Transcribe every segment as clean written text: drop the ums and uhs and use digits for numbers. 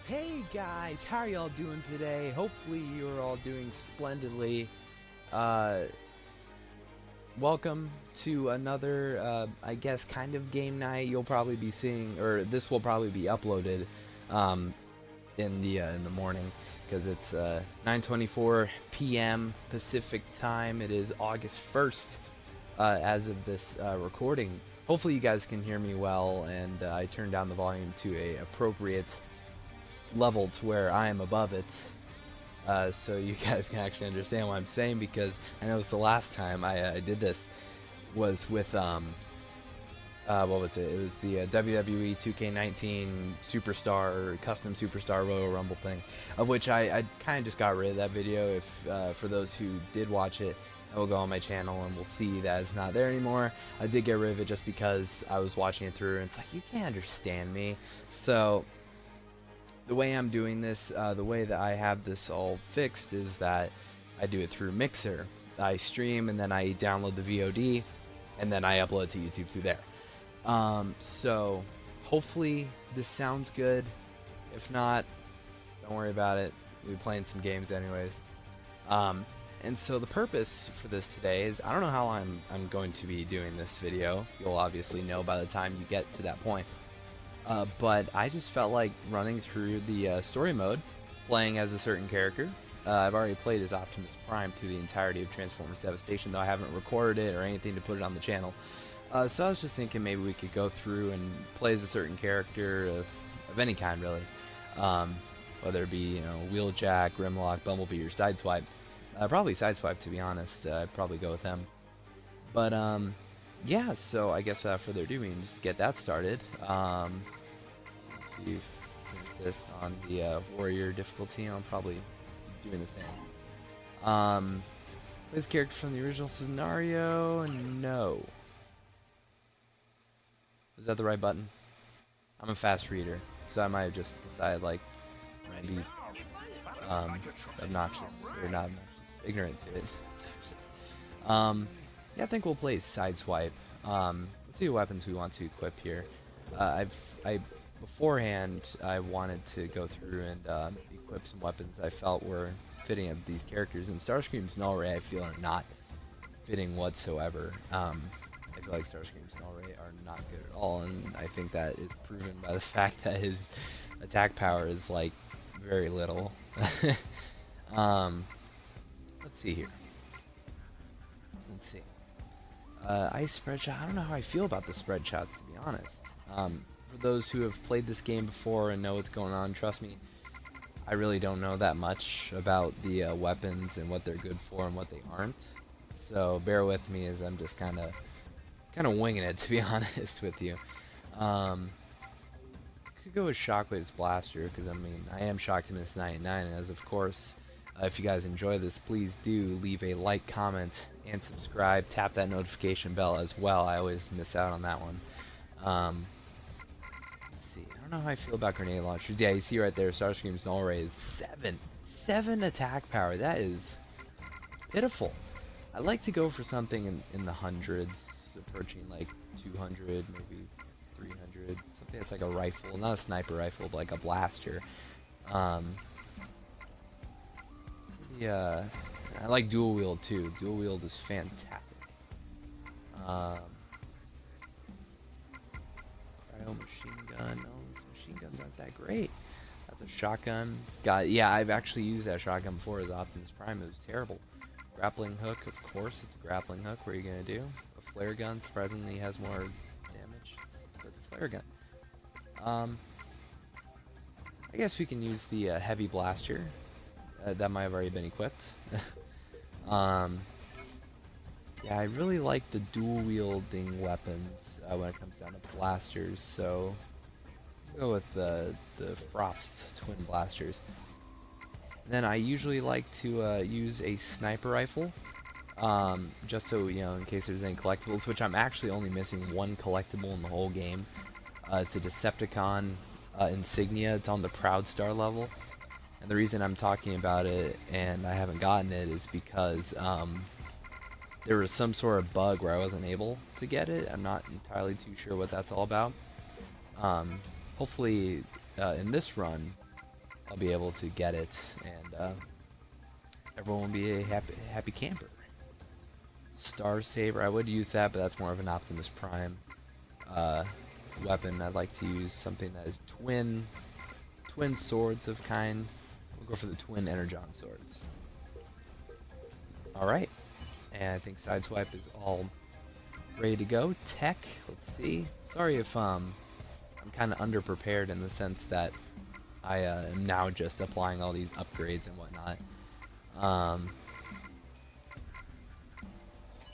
Hey guys, how are y'all doing today? Hopefully you're all doing splendidly. Welcome to another, I guess, kind of game night. You'll probably be seeing, or this will probably be uploaded in the morning, because it's 9:24 p.m. Pacific time. It is August 1st as of this recording. Hopefully you guys can hear me well, and I turned down the volume to a appropriate level to where I am above it, so you guys can actually understand what I'm saying, because I know it's the last time I did this was with what was it? It was the WWE 2K19 Superstar Custom Superstar Royal Rumble thing, of which I kind of just got rid of that video. If for those who did watch it, I will go on my channel and we'll see that it's not there anymore. I did get rid of it just because I was watching it through, and it's like, you can't understand me. So the way I'm doing this, the way that I have this all fixed, is that I do it through Mixer. I stream and then I download the VOD and then I upload to YouTube through there. So hopefully this sounds good. If not, don't worry about it. We'll be playing some games anyways. And so the purpose for this today is, I don't know how I'm going to be doing this video. You'll obviously know by the time you get to that point. But I just felt like running through the story mode, playing as a certain character. I've already played as Optimus Prime through the entirety of Transformers Devastation, though I haven't recorded it or anything to put it on the channel. So I was just thinking maybe we could go through and play as a certain character of any kind, really. Whether it be, you know, Wheeljack, Grimlock, Bumblebee, or Sideswipe. Probably Sideswipe, to be honest. I'd probably go with him. But, yeah, so I guess without further ado, we can just get that started. Let's see if finish this on the warrior difficulty. I'll probably be doing the same. This character from the original scenario? No. Is that the right button? I'm a fast reader, so I might have just decided, like, maybe obnoxious, or not obnoxious, ignorant to it. Yeah, I think we'll play Sideswipe. Let's see what weapons we want to equip here. Beforehand, I wanted to go through and equip some weapons I felt were fitting of these characters, and Starscream's Null Ray I feel are not fitting whatsoever. I feel like Starscream's Null Ray are not good at all, and I think that is proven by the fact that his attack power is like very little. Let's see here. Let's see. Ice spread shot. I don't know how I feel about the spread shots, to be honest. For those who have played this game before and know what's going on, trust me, I really don't know that much about the weapons and what they're good for and what they aren't. So bear with me as I'm just kind of winging it, to be honest with you. Could go with Shockwave's blaster, because I mean, I am Shocktimus989, and as of course, if you guys enjoy this, please do leave a like, comment, and subscribe. Tap that notification bell as well. I always miss out on that one. Let's see. I don't know how I feel about grenade launchers. Yeah, you see right there, Starscream's Null Ray is 7 attack power. That is pitiful. I'd like to go for something in the hundreds, approaching like 200, maybe 300. Something that's like a rifle, not a sniper rifle, but like a blaster. Yeah, I like dual wield too. Dual wield is fantastic. Cryo machine gun. No, these machine guns aren't that great. That's a shotgun. It's got, yeah, I've actually used that shotgun before as Optimus Prime. It was terrible. Grappling hook, of course, it's a grappling hook. What are you gonna do? A flare gun surprisingly has more damage. It's a flare gun. I guess we can use the heavy blaster. That might have already been equipped. Yeah, I really like the dual wielding weapons when it comes down to blasters, so I'll go with the Frost twin blasters. And then I usually like to use a sniper rifle, just so, you know, in case there's any collectibles, which I'm actually only missing one collectible in the whole game. It's a Decepticon insignia. It's on the Proud Star level. And the reason I'm talking about it and I haven't gotten it is because there was some sort of bug where I wasn't able to get it. I'm not entirely too sure what that's all about. Hopefully in this run I'll be able to get it, and everyone will be a happy camper. Star Saber, I would use that, but that's more of an Optimus Prime weapon. I'd like to use something that is twin swords of kind. We'll go for the twin Energon swords. Alright, and I think Sideswipe is all ready to go. Tech, let's see. Sorry if I'm kind of underprepared in the sense that I am now just applying all these upgrades and whatnot.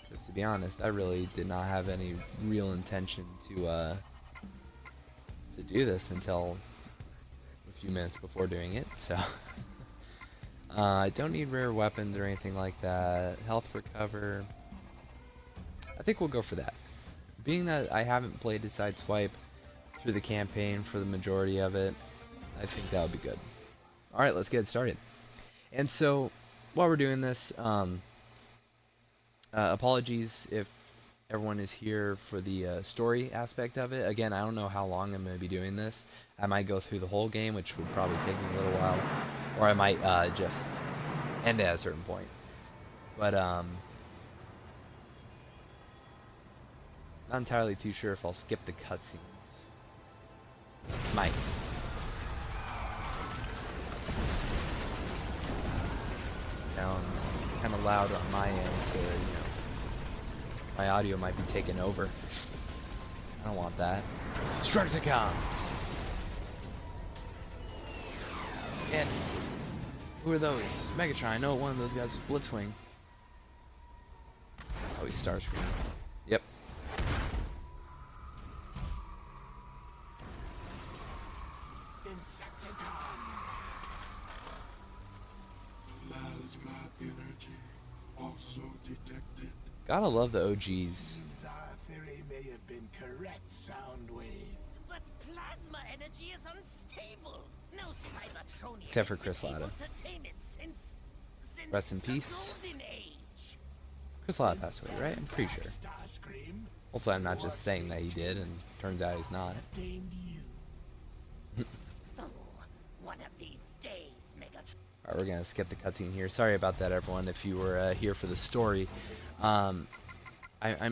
Because to be honest, I really did not have any real intention to do this until a few minutes before doing it. So I don't need rare weapons or anything like that. Health recover. I think we'll go for that. Being that I haven't played a Sideswipe through the campaign for the majority of it, I think that would be good. Alright, let's get started. And so, while we're doing this, apologies if everyone is here for the story aspect of it. Again, I don't know how long I'm going to be doing this. I might go through the whole game, which would probably take me a little while, or I might just end at a certain point. But not entirely too sure if I'll skip the cutscenes. Might. Sounds kind of loud on my end, so you know, my audio might be taken over. I don't want that. Structicons! And who are those? Megatron. I know one of those guys was Blitzwing. Oh, he's Starscream. Yep. Gotta love the OGs. Seems our theory may have been correct, Soundwave. But plasma energy is unstable. No Cybertronian Except for has Chris been Latta. able to tame it since Rest in the peace. Golden Age. Chris Latta passed away, right? I'm pretty sure. Starscream, Hopefully I'm not just saying that he did, and turns out he's not. named you. Oh, one of these days, Megatron. Alright, we're gonna skip the cutscene here. Sorry about that, everyone, if you were here for the story. I'm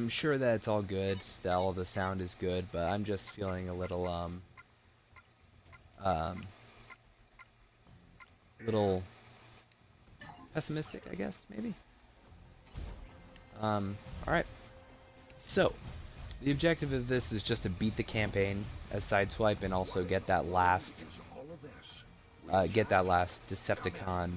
sure that it's all good, that all the sound is good, but I'm just feeling a little, little pessimistic, I guess, maybe? Alright. So, the objective of this is just to beat the campaign as Sideswipe and also get that last, Decepticon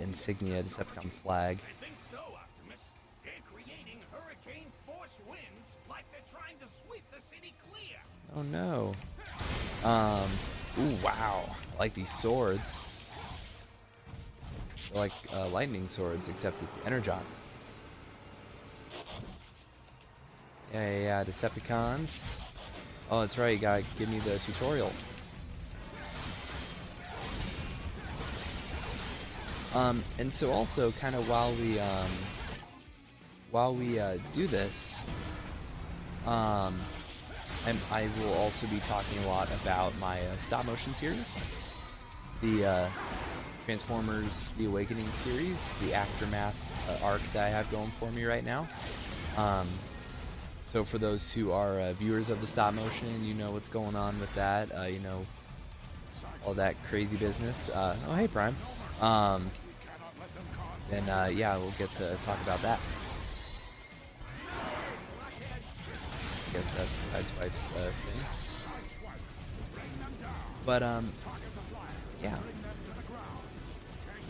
insignia, Decepticon flag. I think so, Optimus. They're creating hurricane force winds like they're trying to sweep the city clear. Oh no. Ooh, wow. I like these swords. They're like lightning swords, except it's Energon. Yeah, Decepticons. Oh, that's right, you gotta give me the tutorial. And so also, kind of while we do this, and I will also be talking a lot about my stop motion series, the Transformers: The Awakening series, the Aftermath arc that I have going for me right now. So for those who are viewers of the stop motion, you know what's going on with that. You know all that crazy business. Oh, hey, Prime. Then yeah, we'll get to talk about that. I guess that's Sideswipe's thing. But yeah.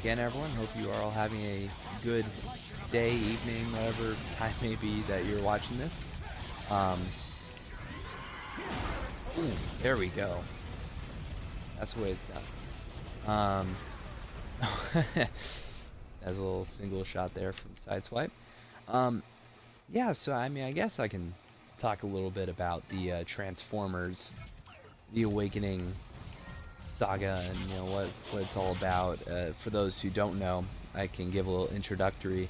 Again, everyone, hope you are all having a good day, evening, whatever time may be that you're watching this. Ooh, there we go. That's the way it's done. As a little single shot there from Sideswipe. Yeah, so I mean, I guess I can talk a little bit about the Transformers: The Awakening saga and you know what it's all about. For those who don't know, I can give a little introductory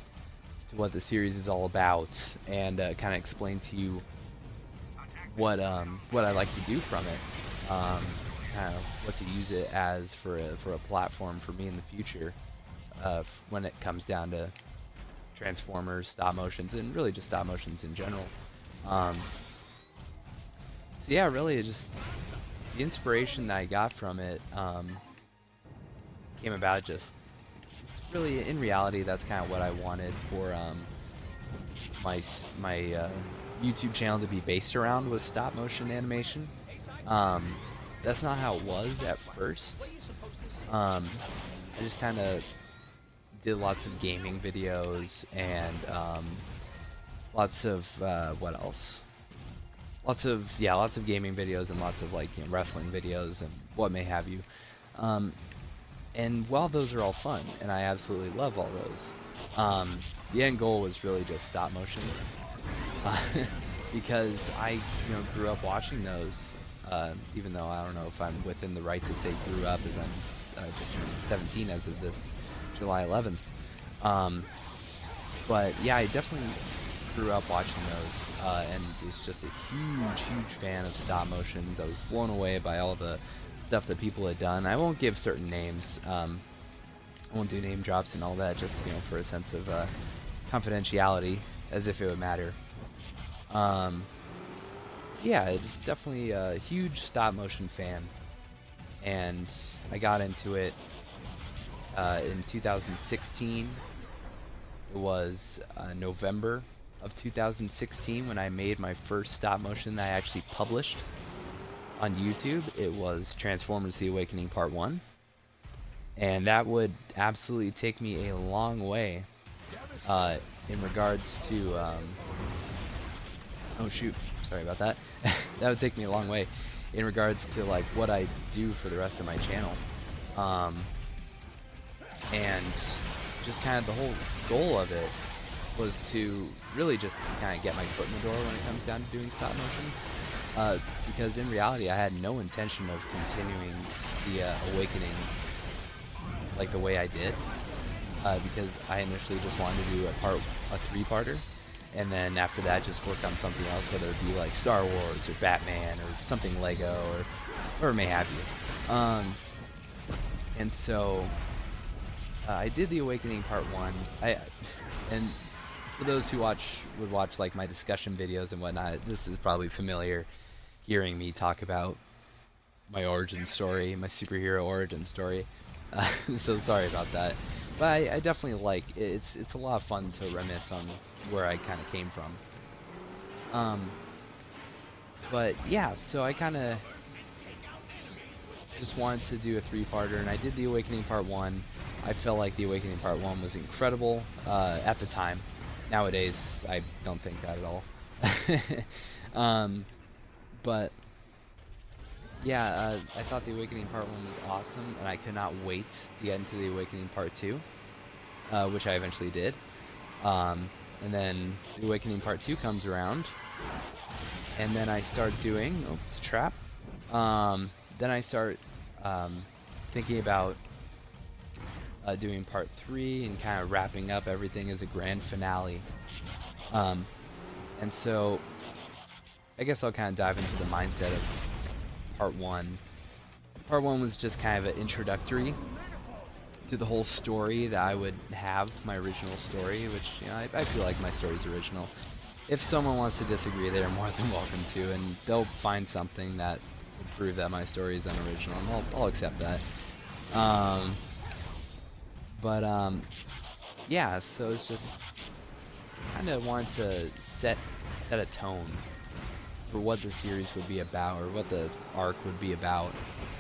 to what the series is all about and kind of explain to you what I like to do from it. kind of what to use it as for a platform for me in the future, when it comes down to Transformers, stop motions, and really just stop motions in general. So yeah, really just the inspiration that I got from it came about just really, in reality, that's kind of what I wanted for my YouTube channel to be based around, was stop motion animation. That's not how it was at first. I just kind of did lots of gaming videos and lots of what else? Lots of gaming videos and lots of wrestling videos and what may have you. And while those are all fun, and I absolutely love all those, the end goal was really just stop motion, because I grew up watching those. Even though I don't know if I'm within the right to say grew up, as I'm just turned 17 as of this July 11th. But yeah, I definitely grew up watching those, and was just a huge fan of stop motions. I was blown away by all the stuff that people had done. I won't give certain names. I won't do name drops and all that, just for a sense of confidentiality, as if it would matter. Yeah, it's definitely a huge stop motion fan, and I got into it in 2016. It was November of 2016 when I made my first stop motion that I actually published on YouTube. It was Transformers: The Awakening Part 1, and that would absolutely take me a long way in regards to oh shoot, sorry about that. That would take me a long way in regards to what I do for the rest of my channel, and just kind of the whole goal of it was to really just kind of get my foot in the door when it comes down to doing stop motions. Because in reality, I had no intention of continuing the Awakening the way I did, because I initially just wanted to do a 3-parter, and then after that just work on something else, whether it be Star Wars or Batman or something Lego or may have you. And so I did the Awakening Part 1. And for those who would watch my discussion videos and whatnot, this is probably familiar, hearing me talk about my origin story, my superhero origin story. So sorry about that, but I definitely it's a lot of fun to reminisce on where I kind of came from. But yeah, so I kind of just wanted to do a 3-parter, and I did the Awakening Part 1. I felt like the Awakening Part 1 was incredible at the time. Nowadays, I don't think that at all. But yeah, I thought the Awakening Part 1 was awesome, and I could not wait to get into the Awakening Part 2, which I eventually did. And then the Awakening Part 2 comes around, and then I start doing... Oh, it's a trap. Then I start thinking about doing Part 3 and kind of wrapping up everything as a grand finale. And so I guess I'll kind of dive into the mindset of Part 1. Part 1 was just kind of an introductory to the whole story that I would have, my original story, which, I feel like my story's original. If someone wants to disagree, they're more than welcome to, and they'll find something that would prove that my story is unoriginal, and I'll accept that. Yeah, so it's just kind of wanted to set a tone for what the series would be about, or what the arc would be about.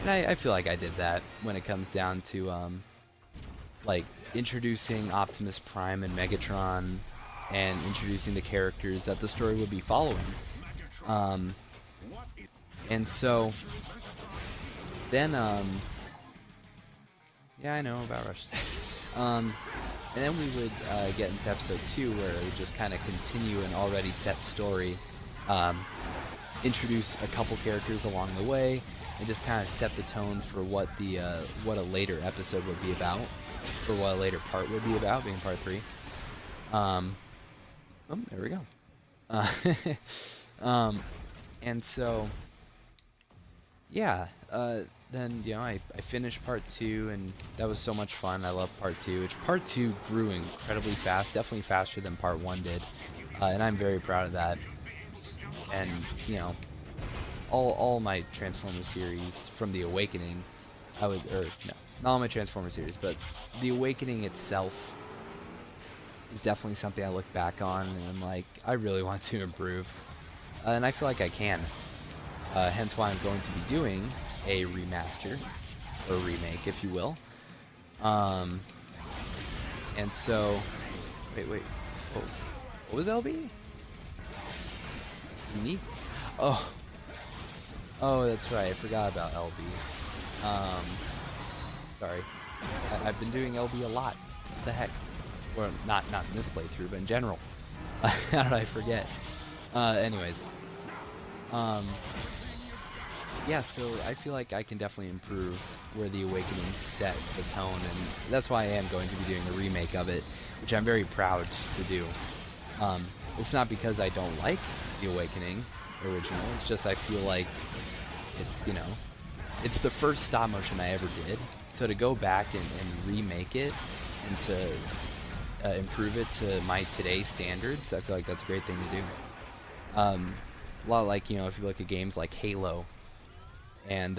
And I feel like I did that when it comes down to introducing Optimus Prime and Megatron, and introducing the characters that the story would be following. And so then yeah, I know about Rush. And then we would get into episode 2, where it would just kind of continue an already set story, introduce a couple characters along the way, and just kind of set the tone for what a later episode would be about, or what a later part would be about, being Part 3. Oh, there we go. And so, yeah, then, you know, I finished part 2, and that was so much fun. I love part 2, which part 2 grew incredibly fast, definitely faster than part 1 did, and I'm very proud of that. And, you know, all my Transformers series from the Awakening, no, not all my Transformers series, but the Awakening itself is definitely something I look back on, and I'm like, I really want to improve, and I feel like I can. Hence why I'm going to be doing a remaster, or remake, if you will. And so, wait, oh, what was LB? Me? Oh, that's right, I forgot about LB. Sorry, I've been doing LB a lot. What the heck? Well, not in this playthrough, but in general. How did I forget? Anyways. Yeah, so I feel like I can definitely improve where the Awakening set the tone, and that's why I am going to be doing a remake of it, which I'm very proud to do. It's not because I don't like the Awakening original, it's just I feel like it's, you know, it's the first stop motion I ever did, so to go back and remake it and to improve it to my today's standards, I feel like that's a great thing to do. A lot like, you know, if you look at games like Halo, and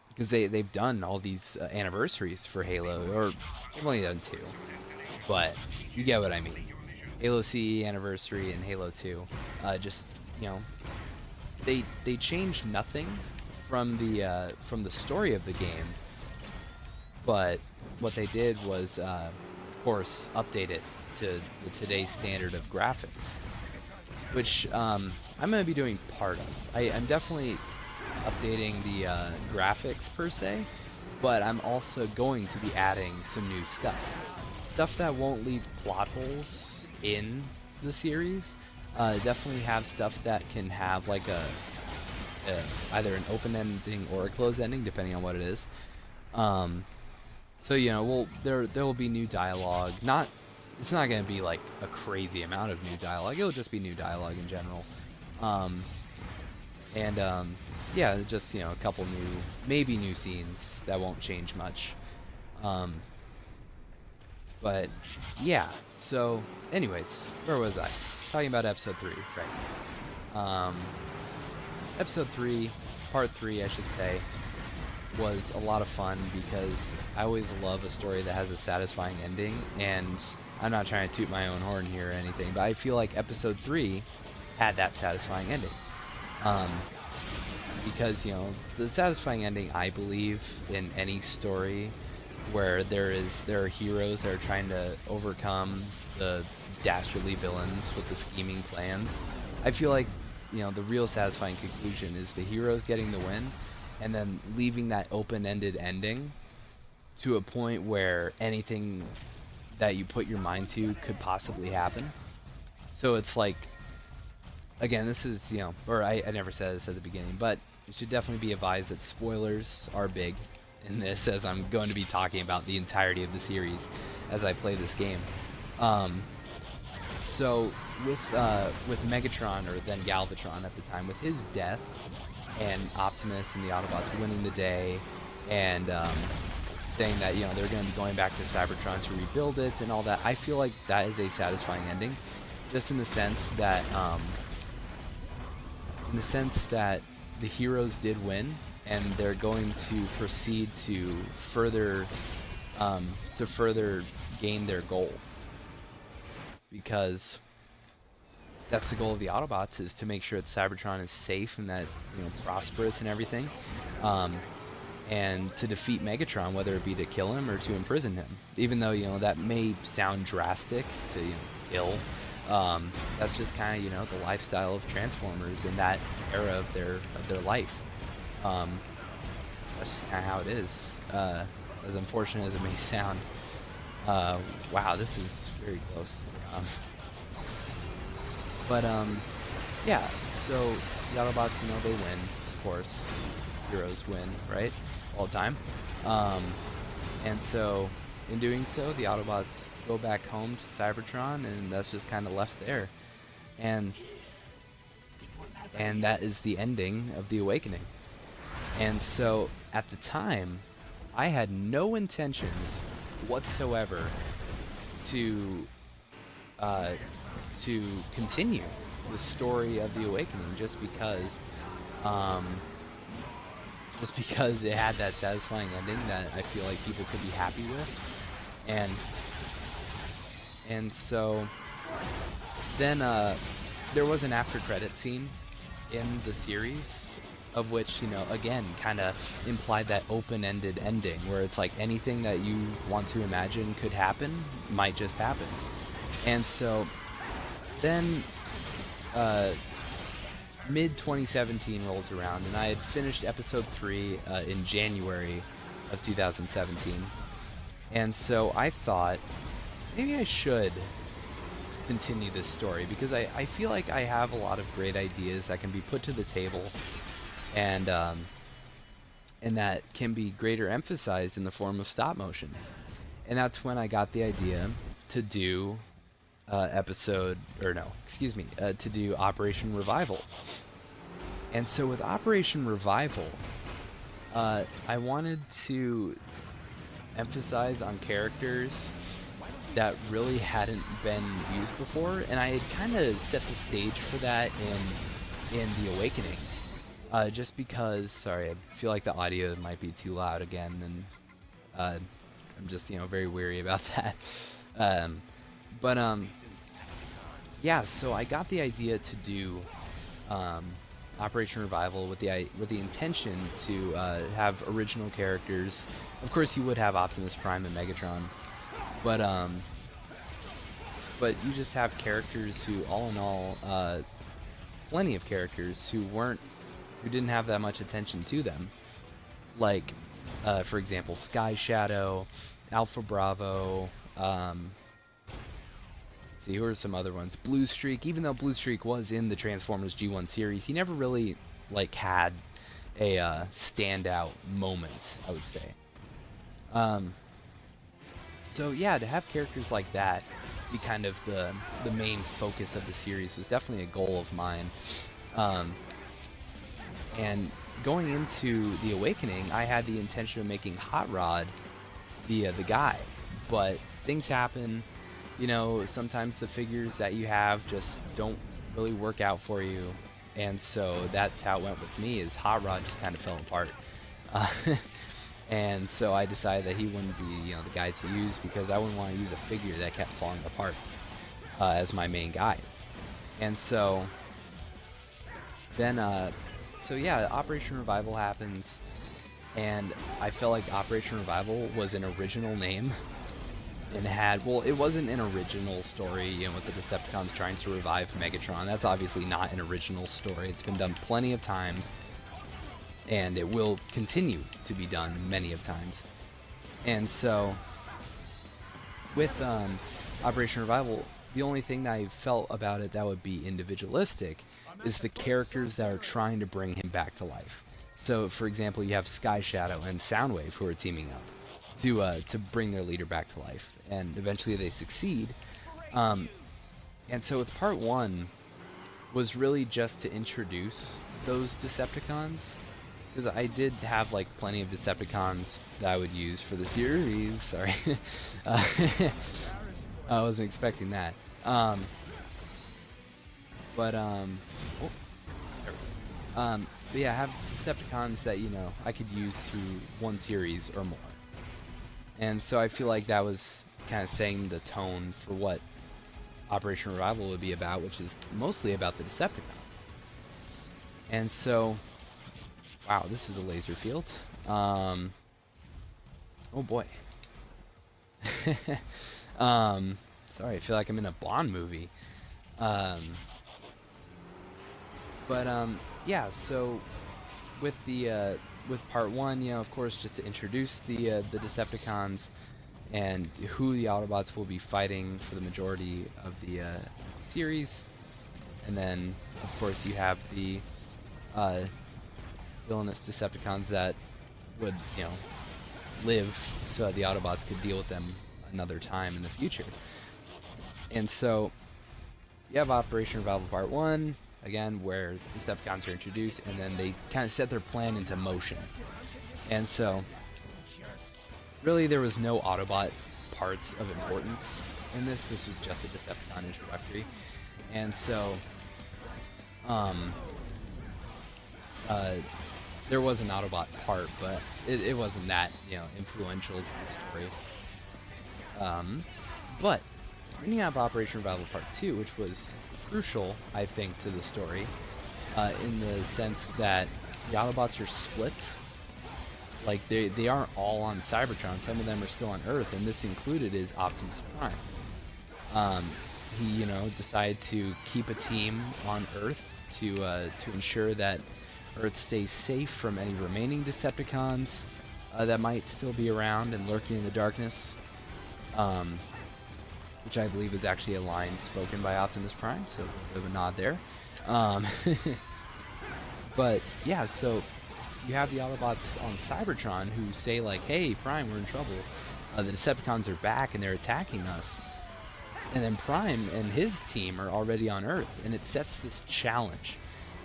because they've done all these anniversaries for Halo, or they've only done 2, but you get what I mean. Halo CE anniversary and Halo 2, just, you know, they changed nothing from the story of the game, but what they did was, of course, update it to today's standard of graphics, which I'm going to be doing part of. I'm definitely updating the graphics per se, but I'm also going to be adding some new stuff that won't leave plot holes in the series. Definitely have stuff that can have like either an open ending or a closed ending, depending on what it is. So, you know, there will be new dialogue. It's not going to be like a crazy amount of new dialogue. It'll just be new dialogue in general. Yeah, just, you know, a couple maybe new scenes that won't change much. But yeah, so anyways, where was I? Talking about episode 3, right? Episode 3, part 3, I should say, was a lot of fun because I always love a story that has a satisfying ending, and I'm not trying to toot my own horn here or anything, but I feel like episode 3 had that satisfying ending. Because, you know, the satisfying ending, I believe, in any story where there are heroes that are trying to overcome the dastardly villains with the scheming plans, I feel like, you know, the real satisfying conclusion is the heroes getting the win, and then leaving that open-ended ending to a point where anything that you put your mind to could possibly happen. So it's like, again, this is, you know, or I never said this at the beginning, but you should definitely be advised that spoilers are big in this, as I'm going to be talking about the entirety of the series as I play this game. So with Megatron, or then Galvatron at the time, with his death, and Optimus and the Autobots winning the day, and saying that, you know, they're going to be going back to Cybertron to rebuild it and all that, I feel like that is a satisfying ending, just in the sense that the heroes did win, and they're going to proceed to further gain their goal, because that's the goal of the Autobots, is to make sure that Cybertron is safe and that it's, you know, prosperous and everything, and to defeat Megatron, whether it be to kill him or to imprison him. Even though, you know, that may sound drastic to, you know, ill. That's just kind of, you know, the lifestyle of Transformers in that era of their life. That's just kind of how it is. As unfortunate as it may sound. Wow, this is very close. Yeah, so the Autobots, you know, they win, of course. Heroes win, right? All the time. And so, in doing so, the Autobots go back home to Cybertron, and that's just kind of left there. And that is the ending of the Awakening. And so at the time, I had no intentions whatsoever to continue the story of the Awakening, just because it had that satisfying ending that I feel like people could be happy with. And so then there was an after credit scene in the series, of which, you know, again, kind of implied that open-ended ending where it's like anything that you want to imagine could happen might just happen. And so then mid 2017 rolls around, and I had finished episode 3 in January of 2017. And so I thought maybe I should continue this story, because I feel like I have a lot of great ideas that can be put to the table, and that can be greater emphasized in the form of stop motion. And that's when I got the idea to do to do Operation Revival. And so with Operation Revival, I wanted to emphasize on characters that really hadn't been used before, and I had kind of set the stage for that in The Awakening. Just because, sorry, I feel like the audio might be too loud again, and I'm just, you know, very weary about that. Yeah, so I got the idea to do Operation Revival with the intention to have original characters. Of course, you would have Optimus Prime and Megatron, but you just have characters who, all in all, plenty of characters who didn't have that much attention to them, like for example, Sky Shadow, Alpha Bravo. See, who are some other ones? Blue Streak. Even though Blue Streak was in the Transformers G1 series, he never really had a standout moment, I would say. So yeah, to have characters like that be kind of the main focus of the series was definitely a goal of mine. And going into The Awakening, I had the intention of making Hot Rod the guy, but things happen. You know, sometimes the figures that you have just don't really work out for you, and so that's how it went with me, is Hot Rod just kind of fell apart. And so I decided that he wouldn't be, you know, the guy to use, because I wouldn't want to use a figure that kept falling apart as my main guy. And so then, so yeah, Operation Revival happens, and I felt like Operation Revival was an original name. And it wasn't an original story, you know, with the Decepticons trying to revive Megatron. That's obviously not an original story. It's been done plenty of times, and it will continue to be done many of times. And so, with Operation Revival, the only thing that I felt about it that would be individualistic is the characters that are trying to bring him back to life. So, for example, you have Sky Shadow and Soundwave who are teaming up to bring their leader back to life, and eventually they succeed. And so with part 1 was really just to introduce those Decepticons, because I did have plenty of Decepticons that I would use for the series. Sorry. I wasn't expecting that. But yeah, I have Decepticons that, you know, I could use through one series or more. And so I feel like that was kind of setting the tone for what Operation Revival would be about, which is mostly about the Decepticons. And so, wow, this is a laser field. Oh boy. Sorry, I feel like I'm in a Bond movie. Yeah, so with with part 1, you know, of course, just to introduce the Decepticons and who the Autobots will be fighting for the majority of the series. And then, of course, you have the villainous Decepticons that would, you know, live so that the Autobots could deal with them another time in the future. And so, you have Operation Revival Part 1, again, where Decepticons are introduced, and then they kind of set their plan into motion. And so, really, there was no Autobot parts of importance in this. This was just a Decepticon introductory. And so, there was an Autobot part, but it wasn't that, influential to the story. But then you have Operation Revival Part 2, which was crucial, I think, to the story, in the sense that the Autobots are split. Like, they aren't all on Cybertron. Some of them are still on Earth, and this included is Optimus Prime. He, decided to keep a team on Earth to ensure that Earth stays safe from any remaining Decepticons that might still be around and lurking in the darkness. Which I believe is actually a line spoken by Optimus Prime, so a bit of a nod there. But yeah, so you have the Autobots on Cybertron who say like, "Hey, Prime, we're in trouble. The Decepticons are back and they're attacking us." And then Prime and his team are already on Earth, and it sets this challenge.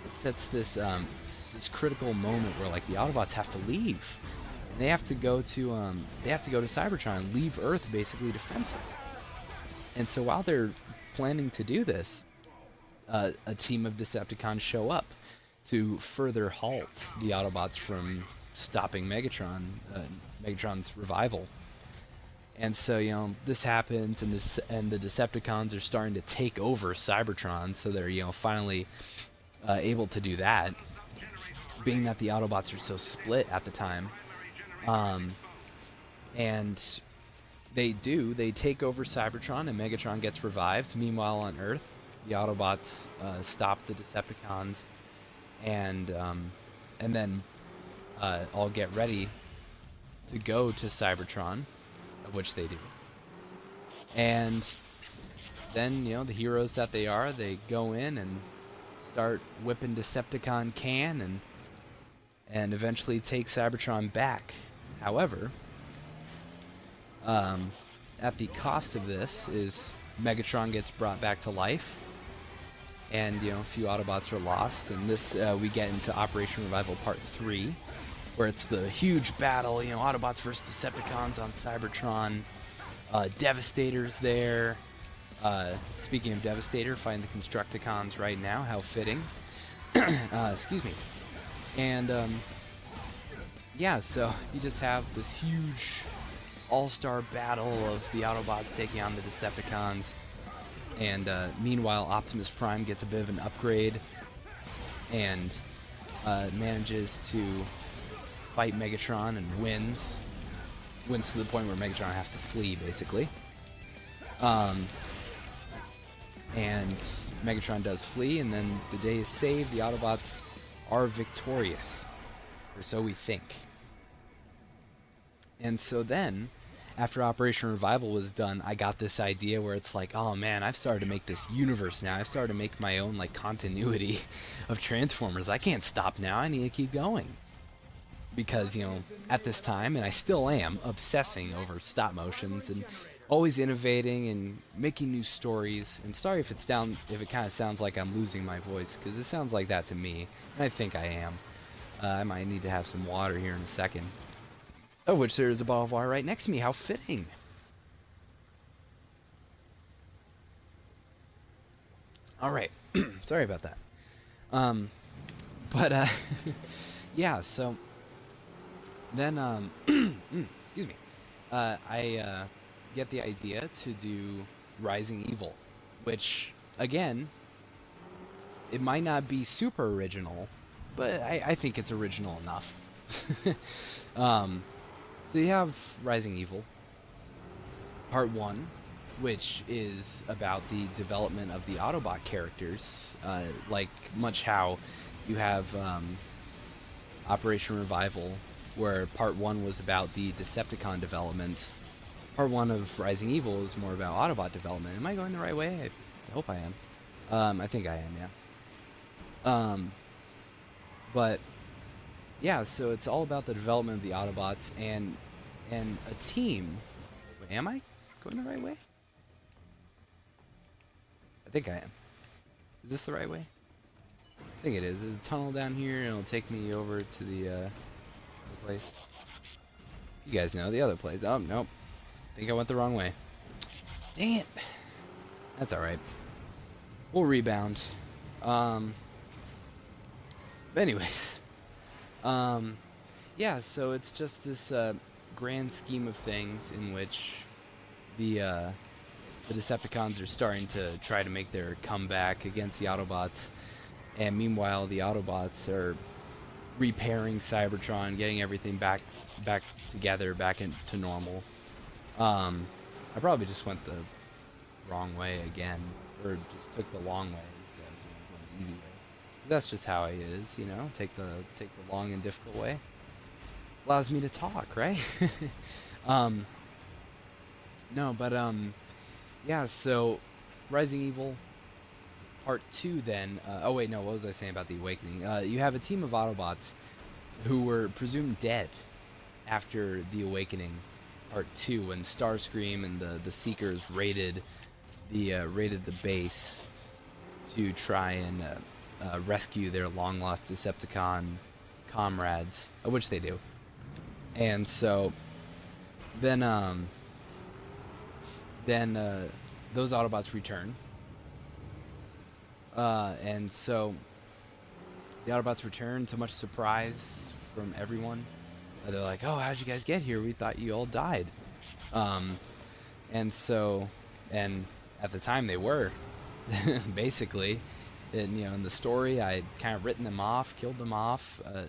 It sets this this critical moment where like the Autobots have to leave. And they have to go to Cybertron and leave Earth basically defenseless. And so while they're planning to do this, a team of Decepticons show up to further halt the Autobots from stopping Megatron's revival. And so, this happens, and the Decepticons are starting to take over Cybertron, so they're, finally able to do that, being that the Autobots are so split at the time. And they take over Cybertron, and Megatron gets revived. Meanwhile, on Earth, the Autobots stop the Decepticons, and then all get ready to go to Cybertron, of which they do. And then, the heroes that they are, they go in and start whipping Decepticon can and eventually take Cybertron back. However, at the cost of this is Megatron gets brought back to life, and a few Autobots are lost. And this we get into Operation Revival Part 3, where it's the huge battle, Autobots versus Decepticons on Cybertron. Devastator's there. Speaking of Devastator, find the Constructicons right now. How fitting. Excuse me. And yeah, so you just have this huge all-star battle of the Autobots taking on the Decepticons. And meanwhile, Optimus Prime gets a bit of an upgrade and manages to fight Megatron and wins to the point where Megatron has to flee, basically. And Megatron does flee, and then the day is saved. The Autobots are victorious, or so we think. And so then, after Operation Revival was done, I got this idea where it's like, oh man, I've started to make this universe now. I've started to make my own continuity of Transformers. I can't stop now. I need to keep going. Because, at this time, and I still am, obsessing over stop motions and always innovating and making new stories. And sorry if it kind of sounds like I'm losing my voice, because it sounds like that to me, and I think I am. I might need to have some water here in a second. Of which there is a bottle of water right next to me. How fitting. Alright. Sorry about that. But, yeah, so then, excuse me. I get the idea to do Rising Evil, which, again, it might not be super original, but I think it's original enough. So you have Rising Evil, Part 1, which is about the development of the Autobot characters, like much how you have Operation Revival, where Part 1 was about the Decepticon development. Part 1 of Rising Evil is more about Autobot development. Am I going the right way? I hope I am. I think I am, yeah. But yeah, so it's all about the development of the Autobots and a team. Wait, am I going the right way? I think I am. Is this the right way? think it is. There's a tunnel down here, and it'll take me over to the other place. You guys know the other place. Oh, nope. Think I went the wrong way. Dang it. That's alright. We'll rebound. But anyways. Yeah, so it's just this grand scheme of things in which the Decepticons are starting to try to make their comeback against the Autobots. And meanwhile, the Autobots are repairing Cybertron, getting everything back together, back into normal. I probably just went the wrong way again, or just took the long way instead of going the easy way. That's just how he is, you know. Take the long and difficult way. Allows me to talk, right? No, but yeah. So, Rising Evil Part 2 then. Oh wait, no. What was I saying about the Awakening? You have a team of Autobots who were presumed dead after the Awakening Part 2, when Starscream and the Seekers raided the base to try and rescue their long-lost Decepticon comrades, which they do. And so then those Autobots return, and so the Autobots return to much surprise from everyone. They're like, "Oh, how'd you guys get here? We thought you all died." And so, and at the time they were, basically, and, you know, in the story, I had kind of written them off, killed them off. Do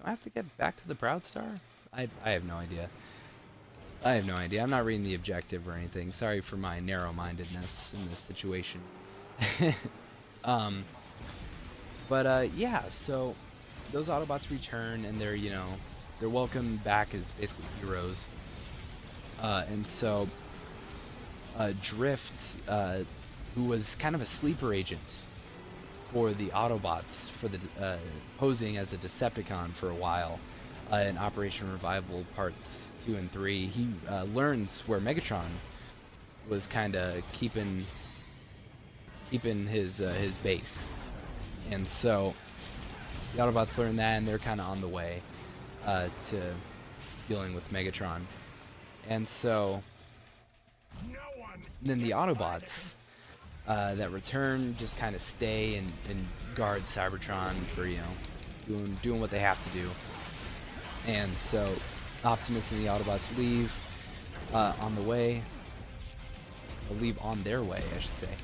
I have to get back to the Proud Star? I have no idea. I have no idea. I'm not reading the objective or anything. Sorry for my narrow-mindedness in this situation. But yeah, so those Autobots return, and they're, you know, they're welcomed back as basically heroes. And so Drift, who was kind of a sleeper agent for the Autobots, for the posing as a Decepticon for a while, in Operation Revival Parts 2 and 3, he learns where Megatron was kind of keeping his base, and so the Autobots learn that, and they're kind of on the way to dealing with Megatron, and so then the Autobots that return just kind of stay and guard Cybertron for, you know, doing what they have to do. And so Optimus and the Autobots leave on their way, I should say.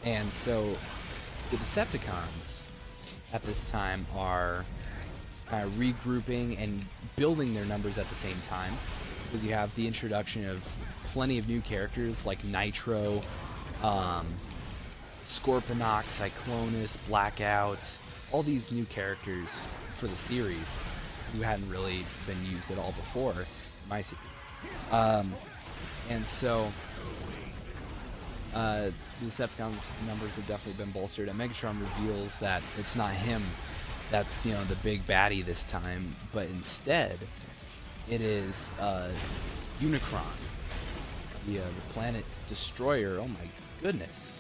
And so the Decepticons at this time are kind of regrouping and building their numbers at the same time, because you have the introduction of plenty of new characters like Nitro, Scorponok, Cyclonus, Blackout, all these new characters for the series who hadn't really been used at all before in my series. And so the Decepticons' numbers have definitely been bolstered, and Megatron reveals that it's not him that's, you know, the big baddie this time, but instead it is Unicron, the planet destroyer. Oh my goodness.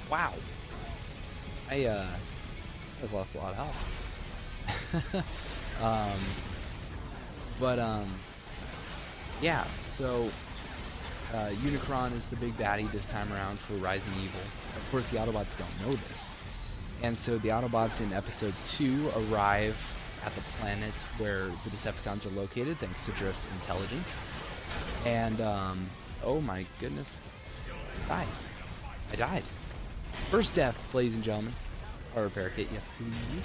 Wow. I just lost a lot of health. Yeah, so Unicron is the big baddie this time around for Rising Evil. Of course, the Autobots don't know this. And so the Autobots in Episode 2 arrive at the planet where the Decepticons are located, thanks to Drift's intelligence. And, oh my goodness. I died. First death, ladies and gentlemen. Our repair kit, yes please.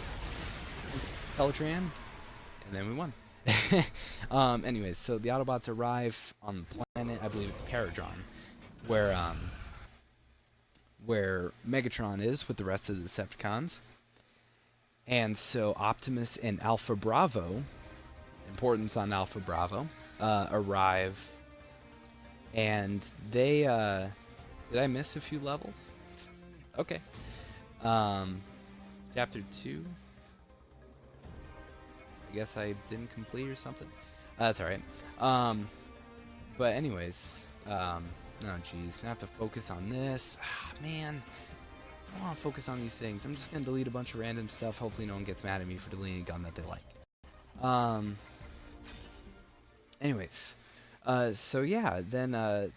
Thanks, Peltran. And then we won. Anyways, so the Autobots arrive on the planet, I believe it's Paradron, where Megatron is with the rest of the Decepticons. And so Optimus and Alpha Bravo, importance on Alpha Bravo, arrive, and they, did I miss a few levels? Okay. Chapter 2. I guess I didn't complete or something. That's alright. But anyways, oh geez, I have to focus on this. Ah, man. I want to focus on these things. I'm just gonna delete a bunch of random stuff. Hopefully no one gets mad at me for deleting a gun that they like. Anyways, so yeah, then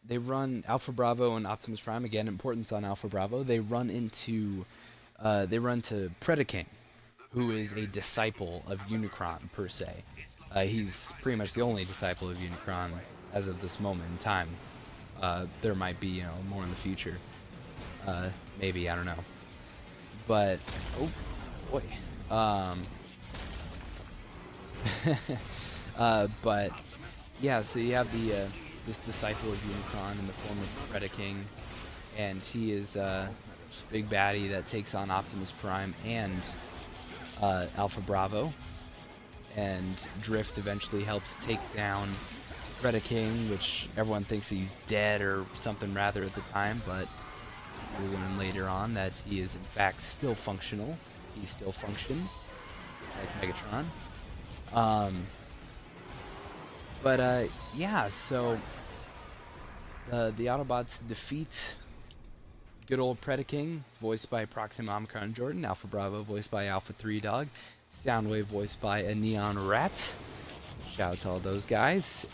they run Alpha Bravo and Optimus Prime, again, importance on Alpha Bravo. They run to Predaking, who is a disciple of Unicron, per se. He's pretty much the only disciple of Unicron as of this moment in time. There might be, more in the future. Maybe, I don't know. But, oh, boy. But, yeah, so you have this disciple of Unicron in the form of Predaking, and he is big baddie that takes on Optimus Prime and Alpha Bravo, and Drift eventually helps take down Predaking, which everyone thinks he's dead or something rather at the time, but we learn later on that he is in fact still functional. He still functions like Megatron. Yeah, so the Autobots defeat good old Predaking, voiced by Proxima Omicron Jordan, Alpha Bravo, voiced by Alpha 3 Dog, Soundwave, voiced by a Neon Rat. Shout out to all those guys.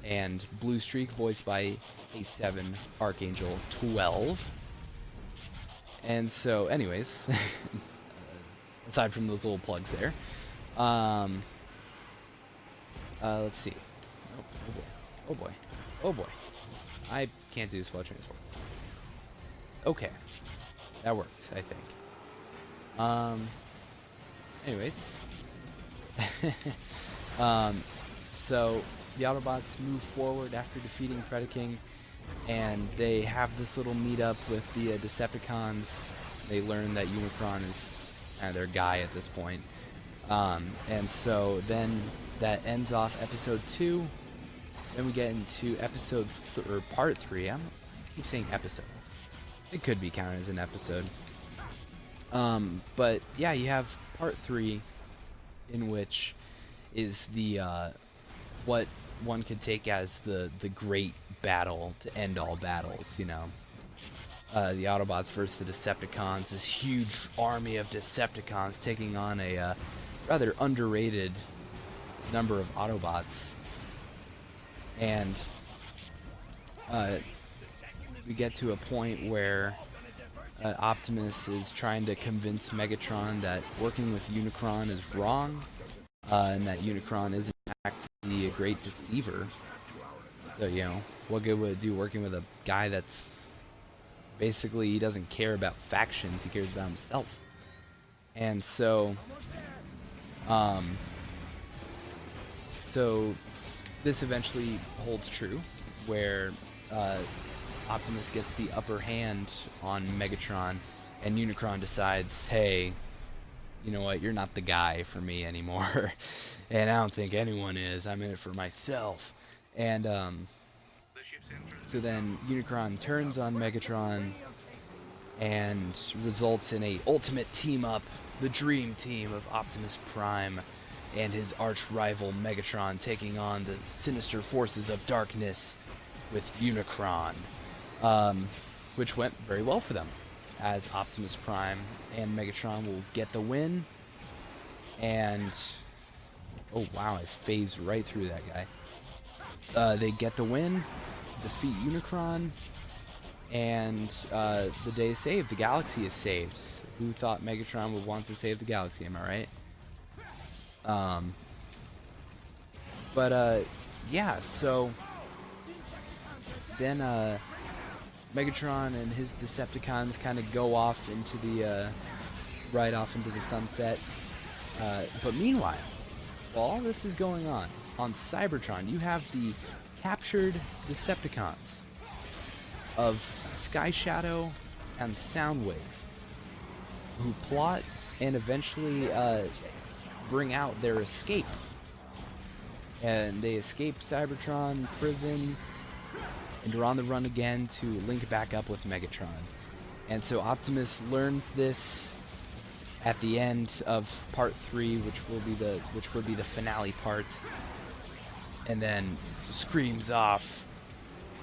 And Blue Streak, voiced by A7 Archangel 12. And so, anyways, aside from those little plugs there, let's see. Oh boy. Oh boy. I can't do spell transform. Okay. That worked, I think. Anyways. So the Autobots move forward after defeating Predaking, and they have this little meetup with the Decepticons. They learn that Unicron is kind of their guy at this point. And so then that ends off episode 2. Then we get into part 3. I keep saying episode. It could be counted as an episode. But yeah, you have part 3, in which is the what one could take as the great battle to end all battles. The Autobots versus the Decepticons. This huge army of Decepticons taking on a rather underrated number of Autobots. And we get to a point where Optimus is trying to convince Megatron that working with Unicron is wrong, and that Unicron is in fact the great deceiver. So, what good would it do working with a guy that's basically, he doesn't care about factions, he cares about himself. And so, this eventually holds true, where Optimus gets the upper hand on Megatron, and Unicron decides, hey, you know what, you're not the guy for me anymore, and I don't think anyone is, I'm in it for myself. And so then Unicron turns on Megatron, and results in a ultimate team-up, the dream team of Optimus Prime and his arch-rival Megatron taking on the sinister forces of darkness with Unicron, which went very well for them, as Optimus Prime and Megatron will get the win. And oh wow, I phased right through that guy. They get the win, defeat Unicron, and the day is saved. The galaxy is saved. Who thought Megatron would want to save the galaxy? Am I right? Yeah, so then Megatron and his Decepticons kind of go off into the ride off into the sunset. But meanwhile, while all this is going on Cybertron, you have the captured Decepticons of Sky Shadow and Soundwave, who plot and eventually bring out their escape. And they escape Cybertron prison and are on the run again to link back up with Megatron. And so Optimus learns this at the end of part 3, which will be the finale part, and then screams off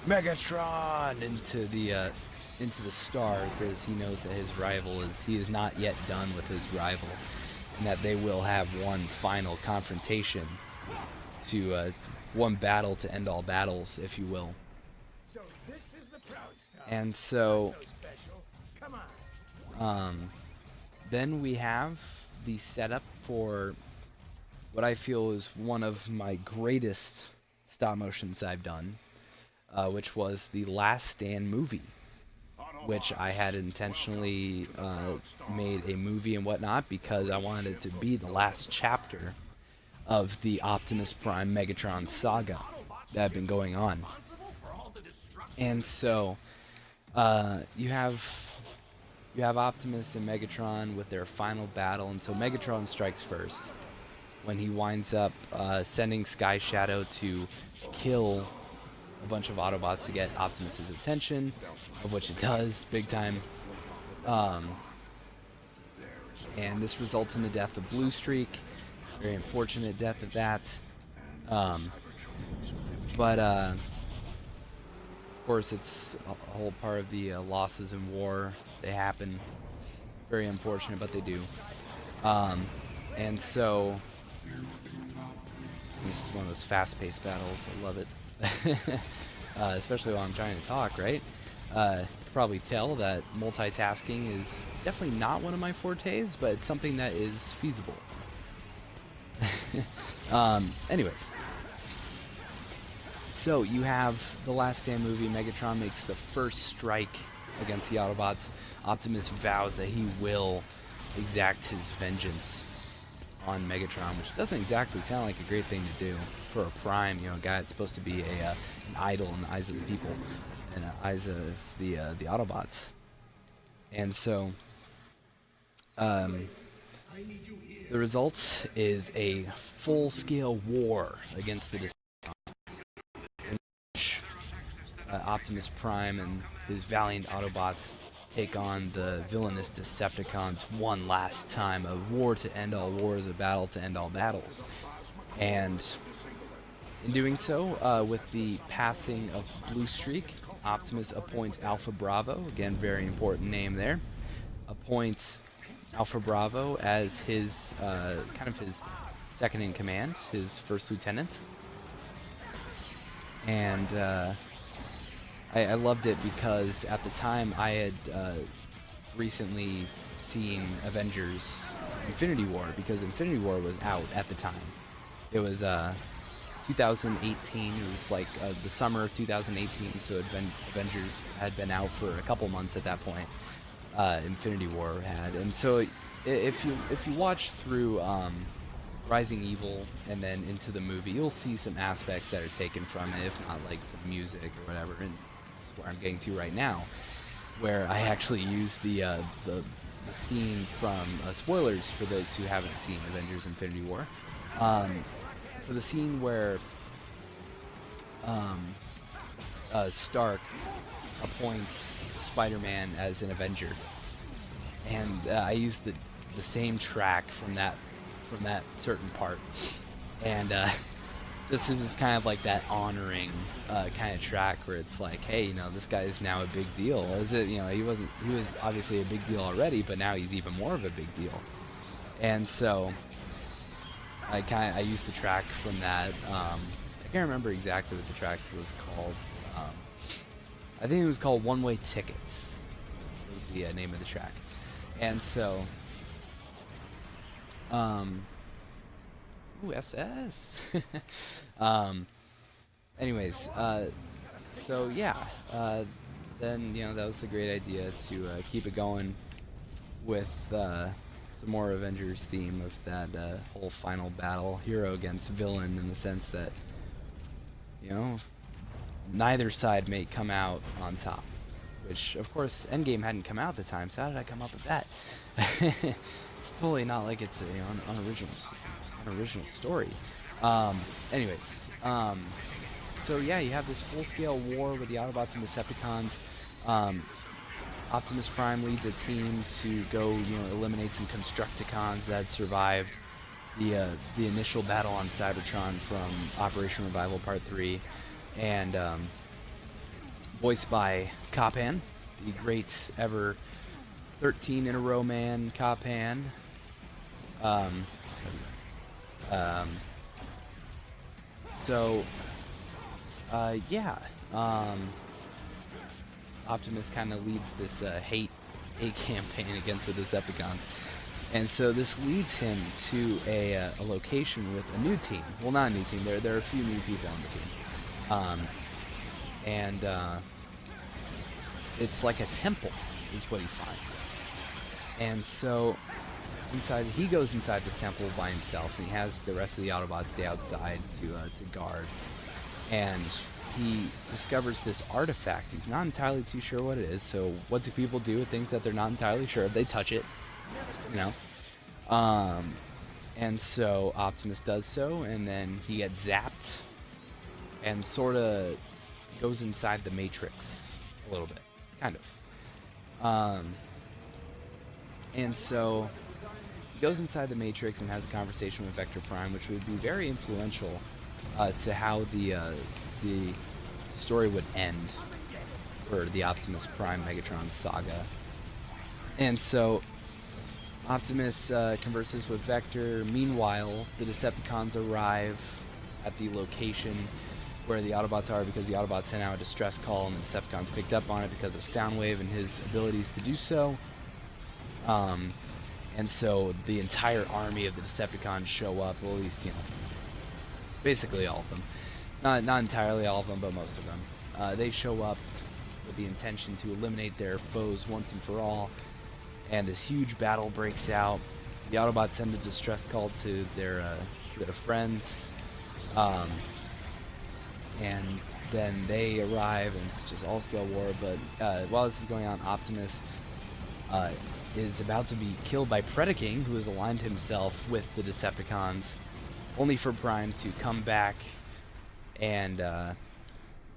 Megatron into the into the stars, as he knows that his rival he is not yet done with his rival, and that they will have one final confrontation to one battle to end all battles, if you will. So this is the pro stuff. And so, Not so special. Come on. then we have the setup for what I feel is one of my greatest stop motions I've done, which was the Last Stand movie, which I had intentionally made a movie and whatnot because I wanted it to be the last chapter of the Optimus Prime Megatron saga that had been going on. And so you have Optimus and Megatron with their final battle, and so Megatron strikes first when he winds up sending Sky Shadow to kill a bunch of Autobots to get Optimus's attention, of which it does big time. And this results in the death of Blue Streak. Very unfortunate death of that. But of course, it's a whole part of the losses in war. They happen. Very unfortunate, but they do. And so this is one of those fast-paced battles. I love it. Especially while I'm trying to talk, right? You can probably tell that multitasking is definitely not one of my fortes, but it's something that is feasible. Anyways. So you have the Last Stand movie. Megatron makes the first strike against the Autobots. Optimus vows that he will exact his vengeance on Megatron, which doesn't exactly sound like a great thing to do for a Prime, a guy that's supposed to be an idol in the eyes of the people and the eyes of the Autobots. And so the result is a full-scale war against the Optimus Prime and his valiant Autobots take on the villainous Decepticons one last time. A war to end all wars, a battle to end all battles. And in doing so, with the passing of Blue Streak, Optimus appoints Alpha Bravo, again very important name there, appoints Alpha Bravo as his kind of his second in command, his first lieutenant. And I loved it because at the time I had recently seen Avengers Infinity War, because Infinity War was out at the time. It was 2018, it was like the summer of 2018, so Avengers had been out for a couple months at that point. Infinity War had, and so if you watch through Rising Evil and then into the movie, you'll see some aspects that are taken from it, if not like some music or whatever. And this is where I'm getting to right now, where I actually use the scene from spoilers for those who haven't seen Avengers Infinity War, for the scene where Stark appoints Spider-Man as an Avenger, and I used the same track from that certain part, and this is kind of like that honoring kind of track where it's like, hey, this guy is now a big deal. He was obviously a big deal already, but now he's even more of a big deal. And so I used the track from that. I can't remember exactly what the track was called. I think it was called One Way Tickets was the name of the track. And so ooh, SS. Anyways, so yeah, then that was the great idea to keep it going with some more Avengers theme of that whole final battle, hero against villain, in the sense that neither side may come out on top. Which, of course, Endgame hadn't come out at the time, so how did I come up with that? It's totally not like it's an unoriginal story. Anyways, so yeah, you have this full-scale war with the Autobots and Decepticons. Optimus Prime leads a team to go, eliminate some Constructicons that had survived the initial battle on Cybertron from Operation Revival Part 3, and voiced by Copan, the great ever 13 in a row man, Kapan. Yeah. Optimus kind of leads this hate campaign against the Decepticons. And so this leads him to a location with a new team. Well, not a new team. There are a few new people on the team. It's like a temple is what he finds. And so he goes inside this temple by himself, and he has the rest of the Autobots stay outside to guard. And he discovers this artifact. He's not entirely too sure what it is. So what do people do with things that they're not entirely sure if they touch it? You know. And so Optimus does so, and then he gets zapped and sort of goes inside the Matrix a little bit, kind of. And so he goes inside the Matrix and has a conversation with Vector Prime, which would be very influential to how the story would end for the Optimus Prime Megatron saga. And so Optimus converses with Vector. Meanwhile, the Decepticons arrive at the location where the Autobots are, because the Autobots sent out a distress call, and the Decepticons picked up on it because of Soundwave and his abilities to do so. And so the entire army of the Decepticons show up, well, at least, you know, basically all of them. Not entirely all of them, but most of them. They show up with the intention to eliminate their foes once and for all, and this huge battle breaks out. The Autobots send a distress call to their friends, and then they arrive, and it's just all-scale war. But while this is going on, Optimus is about to be killed by Predaking, who has aligned himself with the Decepticons, only for Prime to come back, and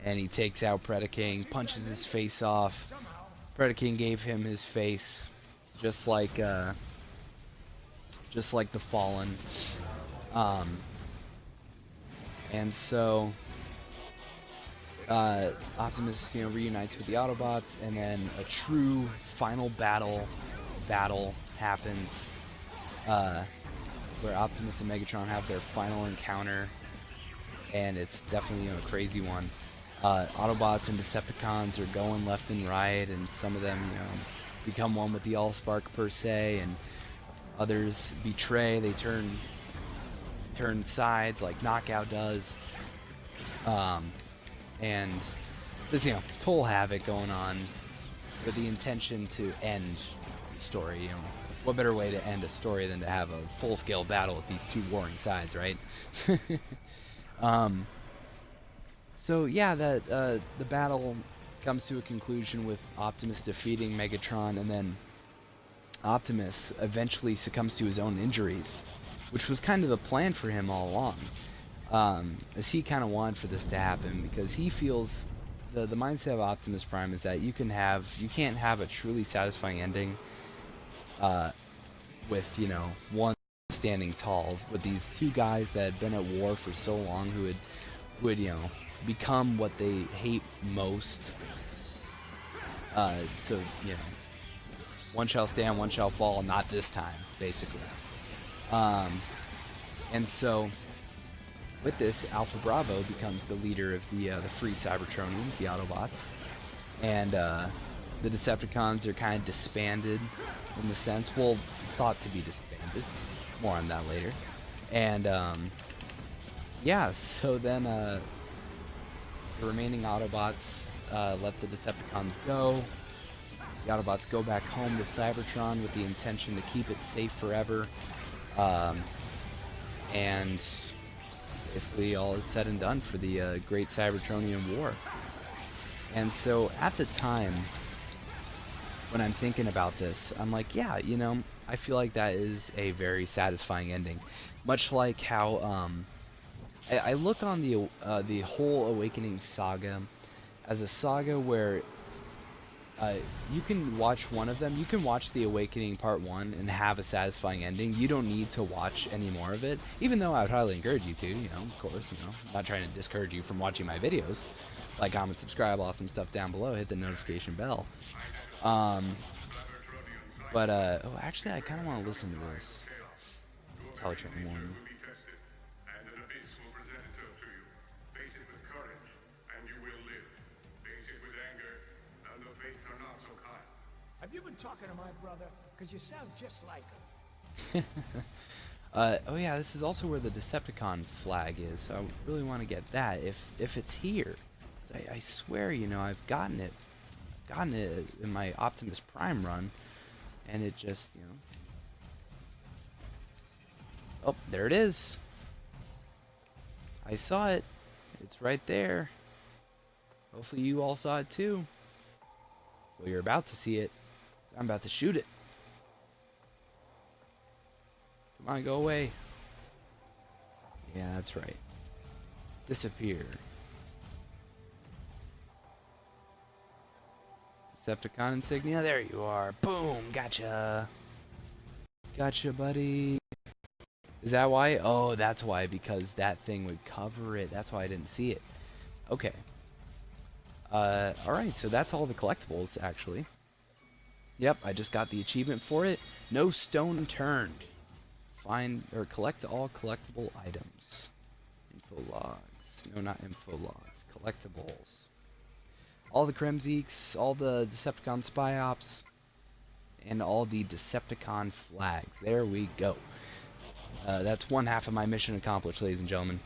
he takes out Predaking, punches his face off. Predaking gave him his face, just like the Fallen. And so Optimus, you know, reunites with the Autobots, and then a true final battle happens, where Optimus and Megatron have their final encounter, and it's definitely, you know, a crazy one. Autobots and Decepticons are going left and right, and some of them, you know, become one with the Allspark per se, and others betray. They turn sides like Knockout does, and there's, you know, total havoc going on with the intention to end the story. You know, what better way to end a story than to have a full-scale battle with these two warring sides, right? So yeah, the battle comes to a conclusion with Optimus defeating Megatron, and then Optimus eventually succumbs to his own injuries, which was kind of the plan for him all along, as he kind of wanted for this to happen, because he feels the mindset of Optimus Prime is that you can't have a truly satisfying ending with, you know, one standing tall, with these two guys that had been at war for so long, who would, you know, become what they hate most, to, you know, one shall stand, one shall fall, not this time, basically. And so with this, Alpha Bravo becomes the leader of the Free Cybertronians, the Autobots, and the Decepticons are kind of disbanded in the sense, well, thought to be disbanded. More on that later. And yeah, so then the remaining Autobots let the Decepticons go. The Autobots go back home to Cybertron with the intention to keep it safe forever. And basically all is said and done for the Great Cybertronian War. And so at the time, when I'm thinking about this, I'm like, yeah, you know, I feel like that is a very satisfying ending. Much like how I look on the whole Awakening saga as a saga where you can watch one of them. You can watch The Awakening Part 1 and have a satisfying ending. You don't need to watch any more of it, even though I would highly encourage you to, you know, of course, you know, I'm not trying to discourage you from watching my videos. Like, comment, subscribe, awesome stuff down below, hit the notification bell. Oh, actually, I kind of want to listen to this. Teletrain 1. Have you been talking to my brother? Because you sound just like him. Oh yeah, this is also where the Decepticon flag is, so I really want to get that if it's here. I swear, you know, I've gotten it in my Optimus Prime run, and it just, you know. Oh, there it is. I saw it. It's right there. Hopefully you all saw it too. Well, you're about to see it. I'm about to shoot it. Come on, go away. Yeah, that's right. Disappear. Decepticon insignia. There you are. Boom. Gotcha. Gotcha, buddy. Is that why? Oh, that's why. Because that thing would cover it. That's why I didn't see it. Okay. Alright, so that's all the collectibles, actually. Yep, I just got the achievement for it. No stone turned. Find or collect all collectible items. Info logs. No, not info logs. Collectibles. All the Kremzeeks, all the Decepticon Spy Ops, and all the Decepticon flags. There we go. That's one half of my mission accomplished, ladies and gentlemen.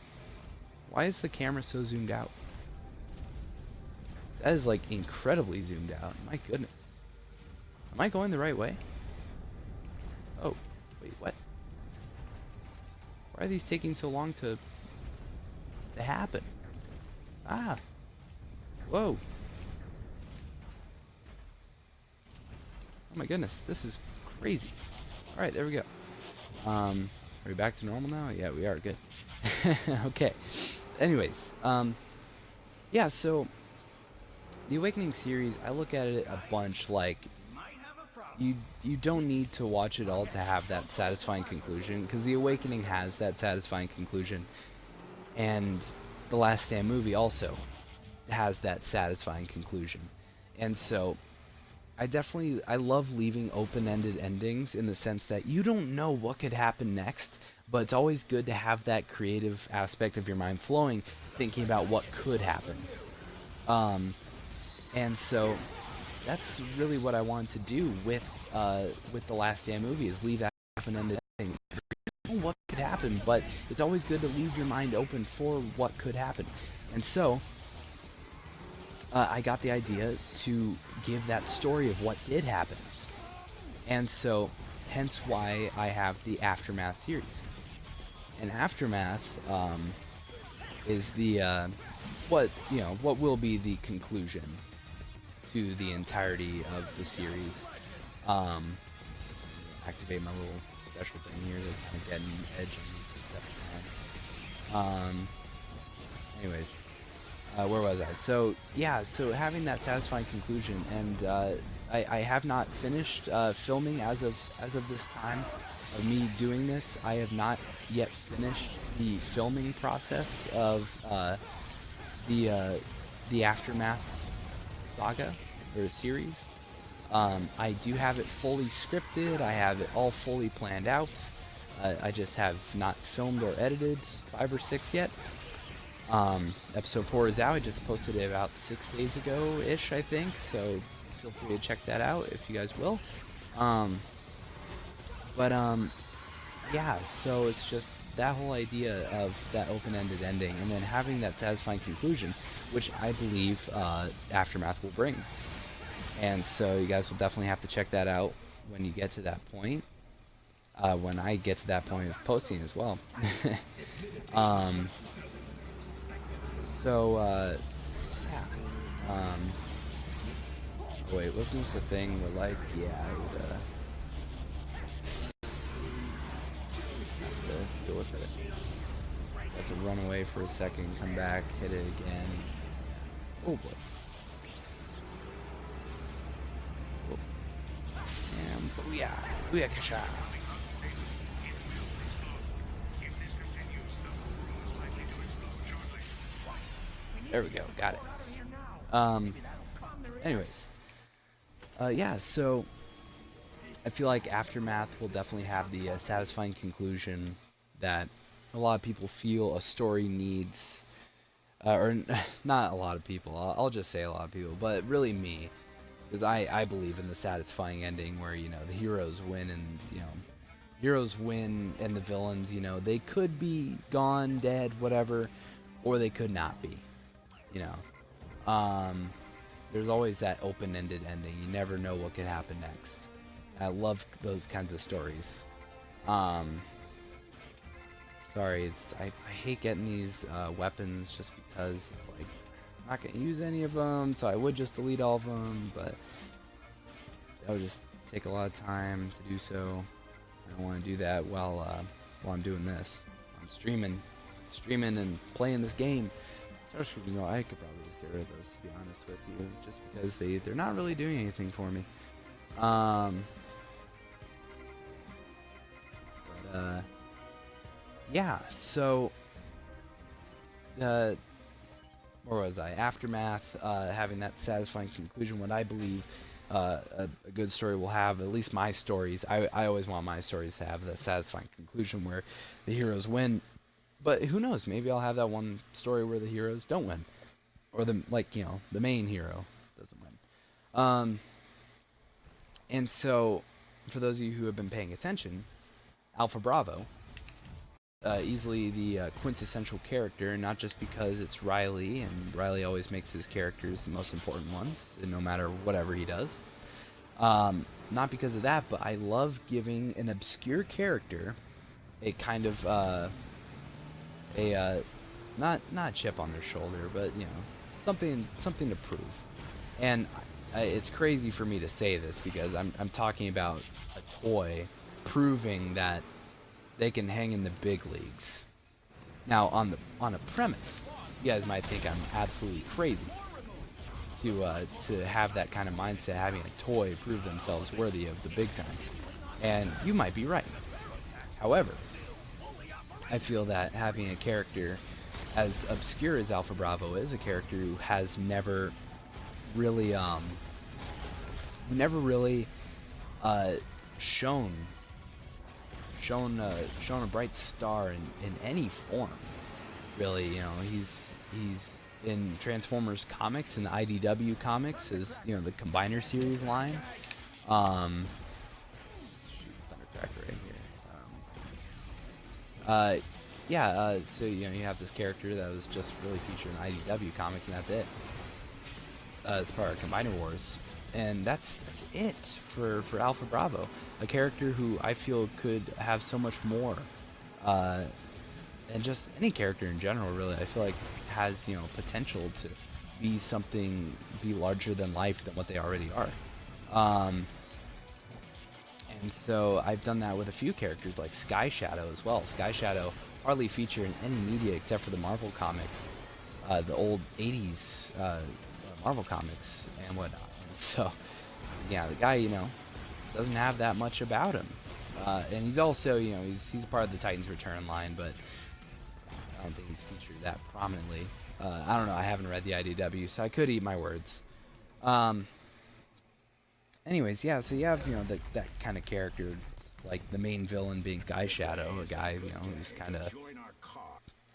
Why is the camera so zoomed out? That is like incredibly zoomed out. My goodness. Am I going the right way? Oh, wait, what? Why are these taking so long to happen? Ah. Whoa. Oh my goodness, this is crazy. Alright, there we go. Are we back to normal now? Yeah, we are. Good. Okay. Anyways, yeah, so the Awakening series, I look at it a bunch like you don't need to watch it all to have that satisfying conclusion, because The Awakening has that satisfying conclusion, and the Last Stand movie also has that satisfying conclusion. And so I love leaving open-ended endings in the sense that you don't know what could happen next, but it's always good to have that creative aspect of your mind flowing, thinking about what could happen. And so that's really what I wanted to do with the Last Stand movie, is leave that open-ended ending. You don't know what could happen, but it's always good to leave your mind open for what could happen. And so I got the idea to give that story of what did happen. And so hence why I have the Aftermath series. And Aftermath is the what will be the conclusion to the entirety of the series. Activate my little special thing here to kind of get an edge on these. Anyways, where was I? So yeah, so having that satisfying conclusion, and I have not finished filming as of this time of me doing this. I have not yet finished the filming process of the Aftermath saga or series. I do have it fully scripted. I have it all fully planned out. I just have not filmed or edited 5 or 6 yet. Episode 4 is out. I just posted it about 6 days ago-ish, I think, so feel free to check that out if you guys will. Yeah, so it's just that whole idea of that open-ended ending, and then having that satisfying conclusion, which I believe Aftermath will bring. And so you guys will definitely have to check that out when you get to that point. When I get to that point of posting as well. Yeah. Wait, wasn't this a thing where, like, yeah, I would, have to deal with it. Have to run away for a second, come back, hit it again. Oh boy. Booyah! Booyakasha! There we go, got it. Anyways. Yeah, so I feel like Aftermath will definitely have the satisfying conclusion that a lot of people feel a story needs, or not a lot of people, I'll just say a lot of people, but really me, because I believe in the satisfying ending where, you know, the heroes win and, you know, heroes win and the villains, you know, they could be gone, dead, whatever, or they could not be, you know. There's always that open-ended ending. You never know what could happen next. I love those kinds of stories. Sorry, I hate getting these weapons just because it's like I'm not gonna use any of them, so I would just delete all of them, but that would just take a lot of time to do so. I don't want to do that while I'm doing this. I'm streaming and playing this game. Especially, you know, I could probably just get rid of those, to be honest with you, just because they're not really doing anything for me. Yeah, so where was I? Aftermath, having that satisfying conclusion, what I believe a good story will have, at least my stories, I always want my stories to have that satisfying conclusion where the heroes win. But who knows? Maybe I'll have that one story where the heroes don't win, or the the main hero doesn't win. And so, for those of you who have been paying attention, Alpha Bravo, easily the quintessential character, not just because it's Riley, and Riley always makes his characters the most important ones, no matter whatever he does. Not because of that, but I love giving an obscure character a kind of not a chip on their shoulder, but you know, something to prove. And it's crazy for me to say this because I'm talking about a toy proving that they can hang in the big leagues. Now, on a premise, you guys might think I'm absolutely crazy to have that kind of mindset, having a toy prove themselves worthy of the big time, and you might be right. However, I feel that having a character as obscure as Alpha Bravo is, a character who has never really shone a bright star in any form, really. You know, he's in Transformers comics and the IDW comics, is, you know, the Combiner series line. Thundercracker right here. Yeah, so, you know, you have this character that was just really featured in IDW comics, and that's it. As part of Combiner Wars. And that's it for Alpha Bravo. A character who I feel could have so much more. And just any character in general, really, I feel like has, you know, potential to be larger than life than what they already are. And so I've done that with a few characters like Sky Shadow as well. Sky Shadow hardly featured in any media except for the Marvel comics, the old 80s Marvel comics and whatnot. And so, yeah, the guy, you know, doesn't have that much about him. And he's also, you know, he's part of the Titans Return line, but I don't think he's featured that prominently. I don't know, I haven't read the IDW, so I could eat my words. Anyways, yeah, so you have, you know, that kind of character, like the main villain being Sky Shadow, a guy, you know, who's kind of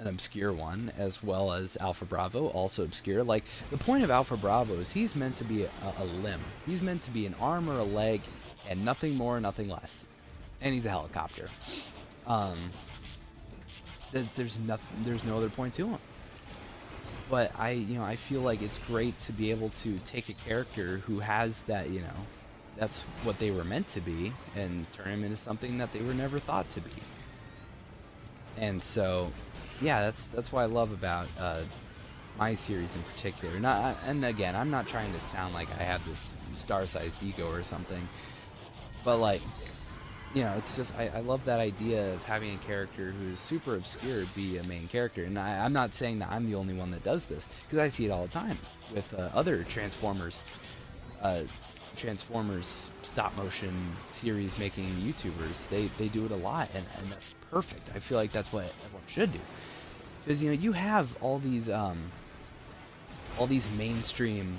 an obscure one, as well as Alpha Bravo, also obscure. Like, the point of Alpha Bravo is he's meant to be a limb. He's meant to be an arm or a leg, and nothing more, nothing less. And he's a helicopter. There's no other point to him. But I feel like it's great to be able to take a character who has that, you know, that's what they were meant to be, and turn him into something that they were never thought to be. And so, yeah, that's what I love about my series in particular. And again, I'm not trying to sound like I have this star-sized ego or something, but, like, you know, it's just I love that idea of having a character who's super obscure be a main character. And I'm not saying that I'm the only one that does this, because I see it all the time with other Transformers Transformers stop motion series making YouTubers. They do it a lot, and that's perfect. I feel like that's what everyone should do, because you have all these mainstream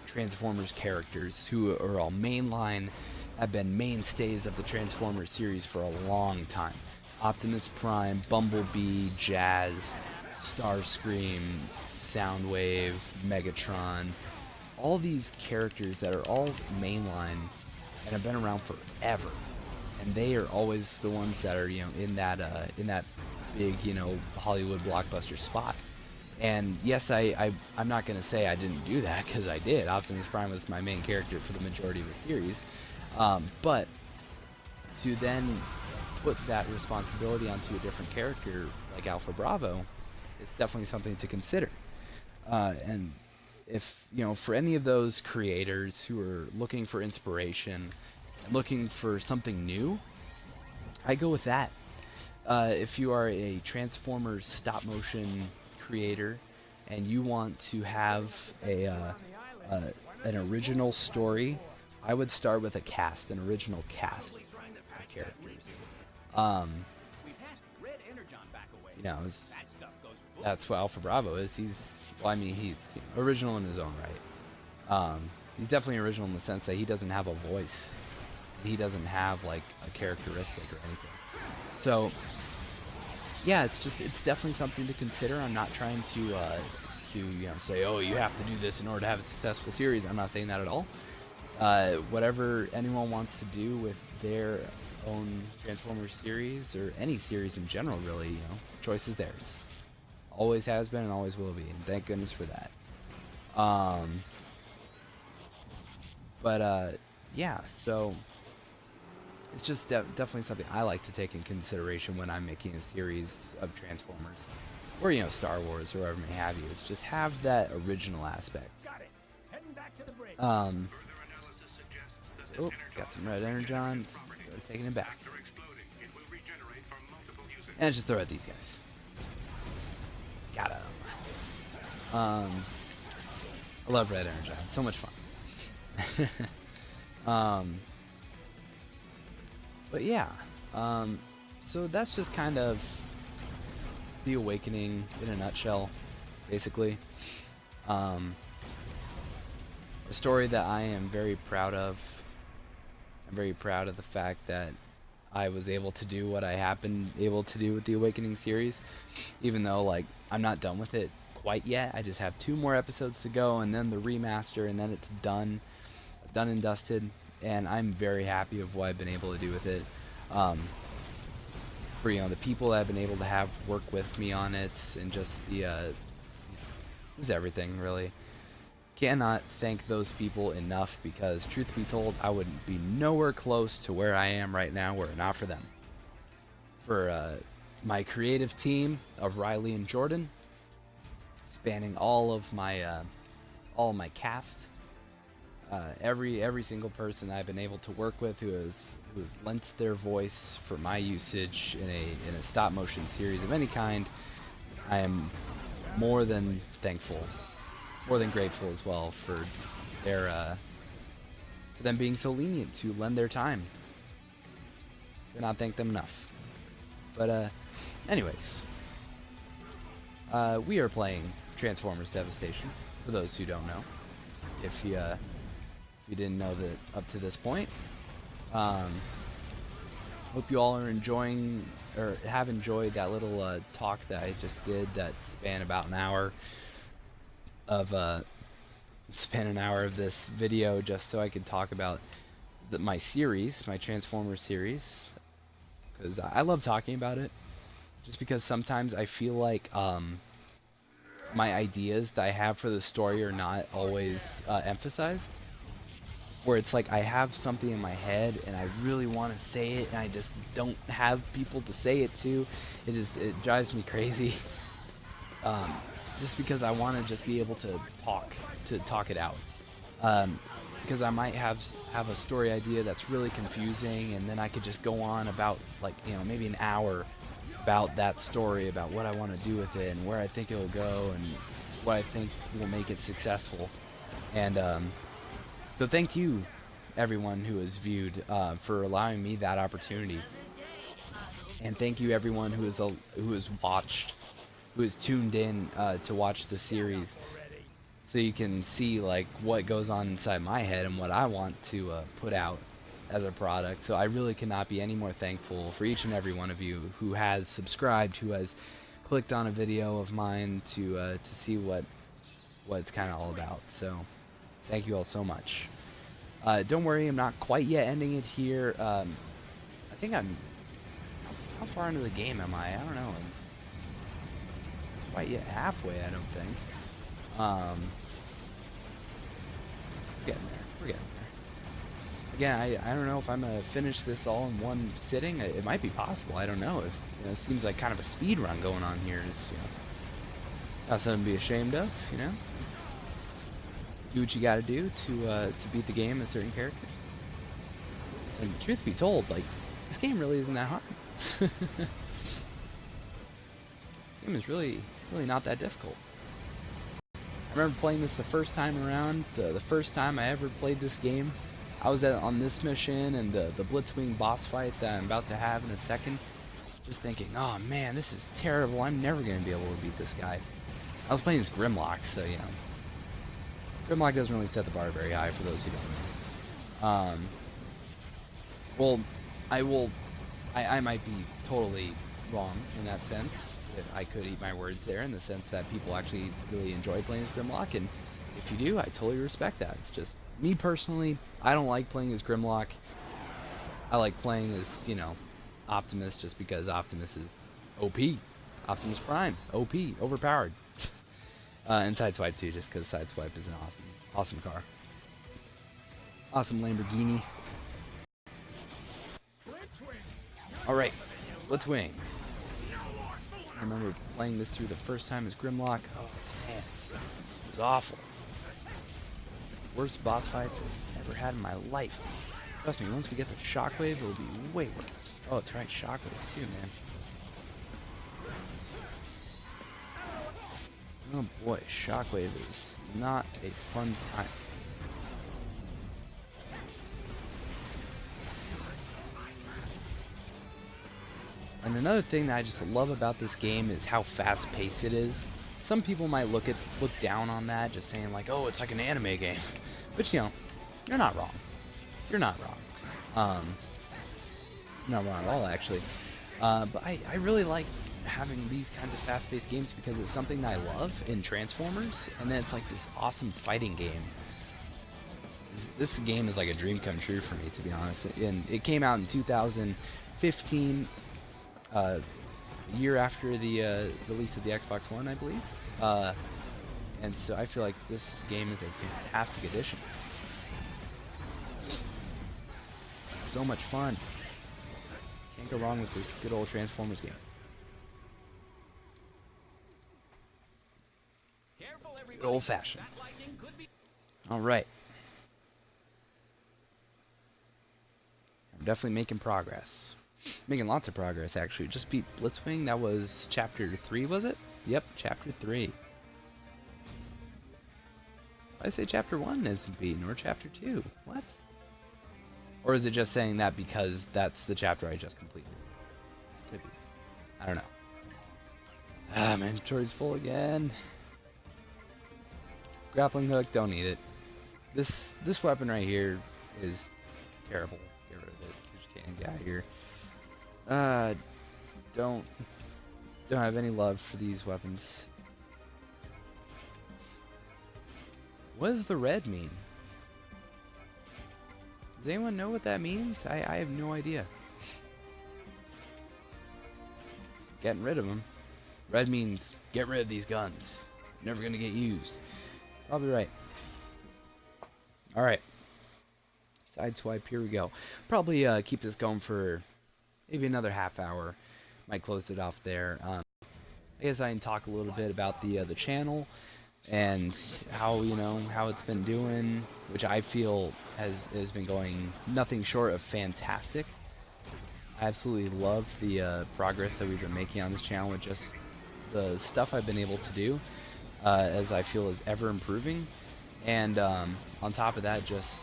Transformers characters who are all mainline, have been mainstays of the Transformers series for a long time. Optimus Prime, Bumblebee, Jazz, Starscream, Soundwave, Megatron, all these characters that are all mainline and have been around forever, and they are always the ones that are in that big Hollywood blockbuster spot. And yes, I'm not gonna say I didn't do that, because I did. Optimus Prime was my main character for the majority of the series, but to then put that responsibility onto a different character like Alpha Bravo, it's definitely something to consider. And if for any of those creators who are looking for inspiration and looking for something new, I go with that. If you are a Transformers stop motion creator and you want to have an original story, I would start with an original cast of characters. That's what Alpha Bravo is. He's original in his own right. He's definitely original in the sense that he doesn't have a voice. He doesn't have like a characteristic or anything. So yeah, it's definitely something to consider. I'm not trying to say, oh, you have to do this in order to have a successful series. I'm not saying that at all. Whatever anyone wants to do with their own Transformers series, or any series in general, really, choice is theirs. Always has been and always will be, and thank goodness for that. Yeah, so it's just definitely something I like to take in consideration when I'm making a series of Transformers, or Star Wars, or whatever may have you. It's just have that original aspect. Got it. Heading back to the bridge. So, got some red energon. Started taking it back. And just throw at these guys. Got him. I love red energon. So much fun. But yeah, so that's just kind of the Awakening in a nutshell, basically. A story that I am very proud of. I'm very proud of the fact that I was able to do what I have been able to do with the Awakening series, even though I'm not done with it quite yet. I just have 2 more episodes to go, and then the remaster, and then it's done and dusted. And I'm very happy of what I've been able to do with it. For the people that I've been able to have work with me on it, and just just everything, really. Cannot thank those people enough, because truth be told, I wouldn't be nowhere close to where I am right now were it not for them. For my creative team of Riley and Jordan, spanning all of my cast. Every single person I've been able to work with who has lent their voice for my usage in a stop motion series of any kind, I am more than thankful, more than grateful as well for for them being so lenient to lend their time. Cannot thank them enough. But anyways, we are playing Transformers Devastation, for those who don't know. If you didn't know that up to this point. Hope you all are enjoying, or have enjoyed, that little talk that I just did that spanned about an hour of this video, just so I could talk about my series, my Transformers series, because I love talking about it, just because sometimes I feel like my ideas that I have for the story are not always emphasized. Where it's like I have something in my head and I really want to say it, and I just don't have people to say it to. It drives me crazy. Just because I want to just be able to talk it out. Because I might have a story idea that's really confusing, and then I could just go on about maybe an hour about that story, about what I want to do with it and where I think it'll go and what I think will make it successful. And so thank you everyone who has viewed for allowing me that opportunity. And thank you everyone who has watched, who has tuned in to watch the series, so you can see like what goes on inside my head and what I want to put out as a product. So I really cannot be any more thankful for each and every one of you who has subscribed, who has clicked on a video of mine to see what it's kind of all about. So thank you all so much. Don't worry, I'm not quite yet ending it here. I think I'm... How far into the game am I? I don't know. I'm quite yet halfway, I don't think. We're getting there. We're getting there. Again, I don't know if I'm gonna finish this all in one sitting. It might be possible. I don't know. If it seems like kind of a speed run going on here. Is not something to be ashamed of. Do what you got to do to beat the game as certain characters. And truth be told, like, this game really isn't that hard. This game is really not that difficult. I remember playing this the first time around. The first time I ever played this game, I was on this mission and the Blitzwing boss fight that I'm about to have in a second, just thinking, oh man, this is terrible. I'm never going to be able to beat this guy. I was playing as Grimlock, so Grimlock doesn't really set the bar very high for those who don't know. Well, I might be totally wrong in that sense. I could eat my words there in the sense that people actually really enjoy playing as Grimlock, and if you do, I totally respect that. It's just, me personally, I don't like playing as Grimlock. I like playing as, Optimus, just because Optimus is OP. Optimus Prime, OP, overpowered. And Sideswipe too, just because Sideswipe is an awesome car. Awesome Lamborghini. Alright, Blitzwing. I remember playing this through the first time as Grimlock. Oh man, it was awful. Worst boss fights I've ever had in my life. Trust me, once we get to Shockwave, it'll be way worse. Oh, that's right, Shockwave too, man. Oh boy, Shockwave is not a fun time. And another thing that I just love about this game is how fast-paced it is. Some people might look down on that, just saying like, oh, it's like an anime game. But you're not wrong. You're not wrong. Not wrong at all, actually. But I really like having these kinds of fast-paced games because it's something that I love in Transformers, and then it's like this awesome fighting game. This game is like a dream come true for me, to be honest. And it came out in 2015. A year after the release of the Xbox One, I believe. And so I feel like this game is a fantastic addition. So much fun. Can't go wrong with this good old Transformers game. Good old fashioned. Alright. I'm definitely making progress. Making lots of progress, actually. Just beat Blitzwing. That was chapter 3, was it? Yep, chapter 3. I say chapter 1 isn't beaten, or chapter 2. What? Or is it just saying that because that's the chapter I just completed? Maybe. I don't know. Ah, my inventory's full again. Grappling hook, don't need it. This weapon right here is terrible. Get rid of it. Just can't get out of here. Don't have any love for these weapons. What does the red mean? Does anyone know what that means? I have no idea. Getting rid of them. Red means get rid of these guns. Never gonna get used. Probably right. Alright. Sideswipe, here we go. Probably keep this going for maybe another half hour. Might close it off there. I guess I can talk a little bit about the channel and how how it's been doing, which I feel has been going nothing short of fantastic. I absolutely love the progress that we've been making on this channel with just the stuff I've been able to do, as I feel is ever improving, and on top of that, just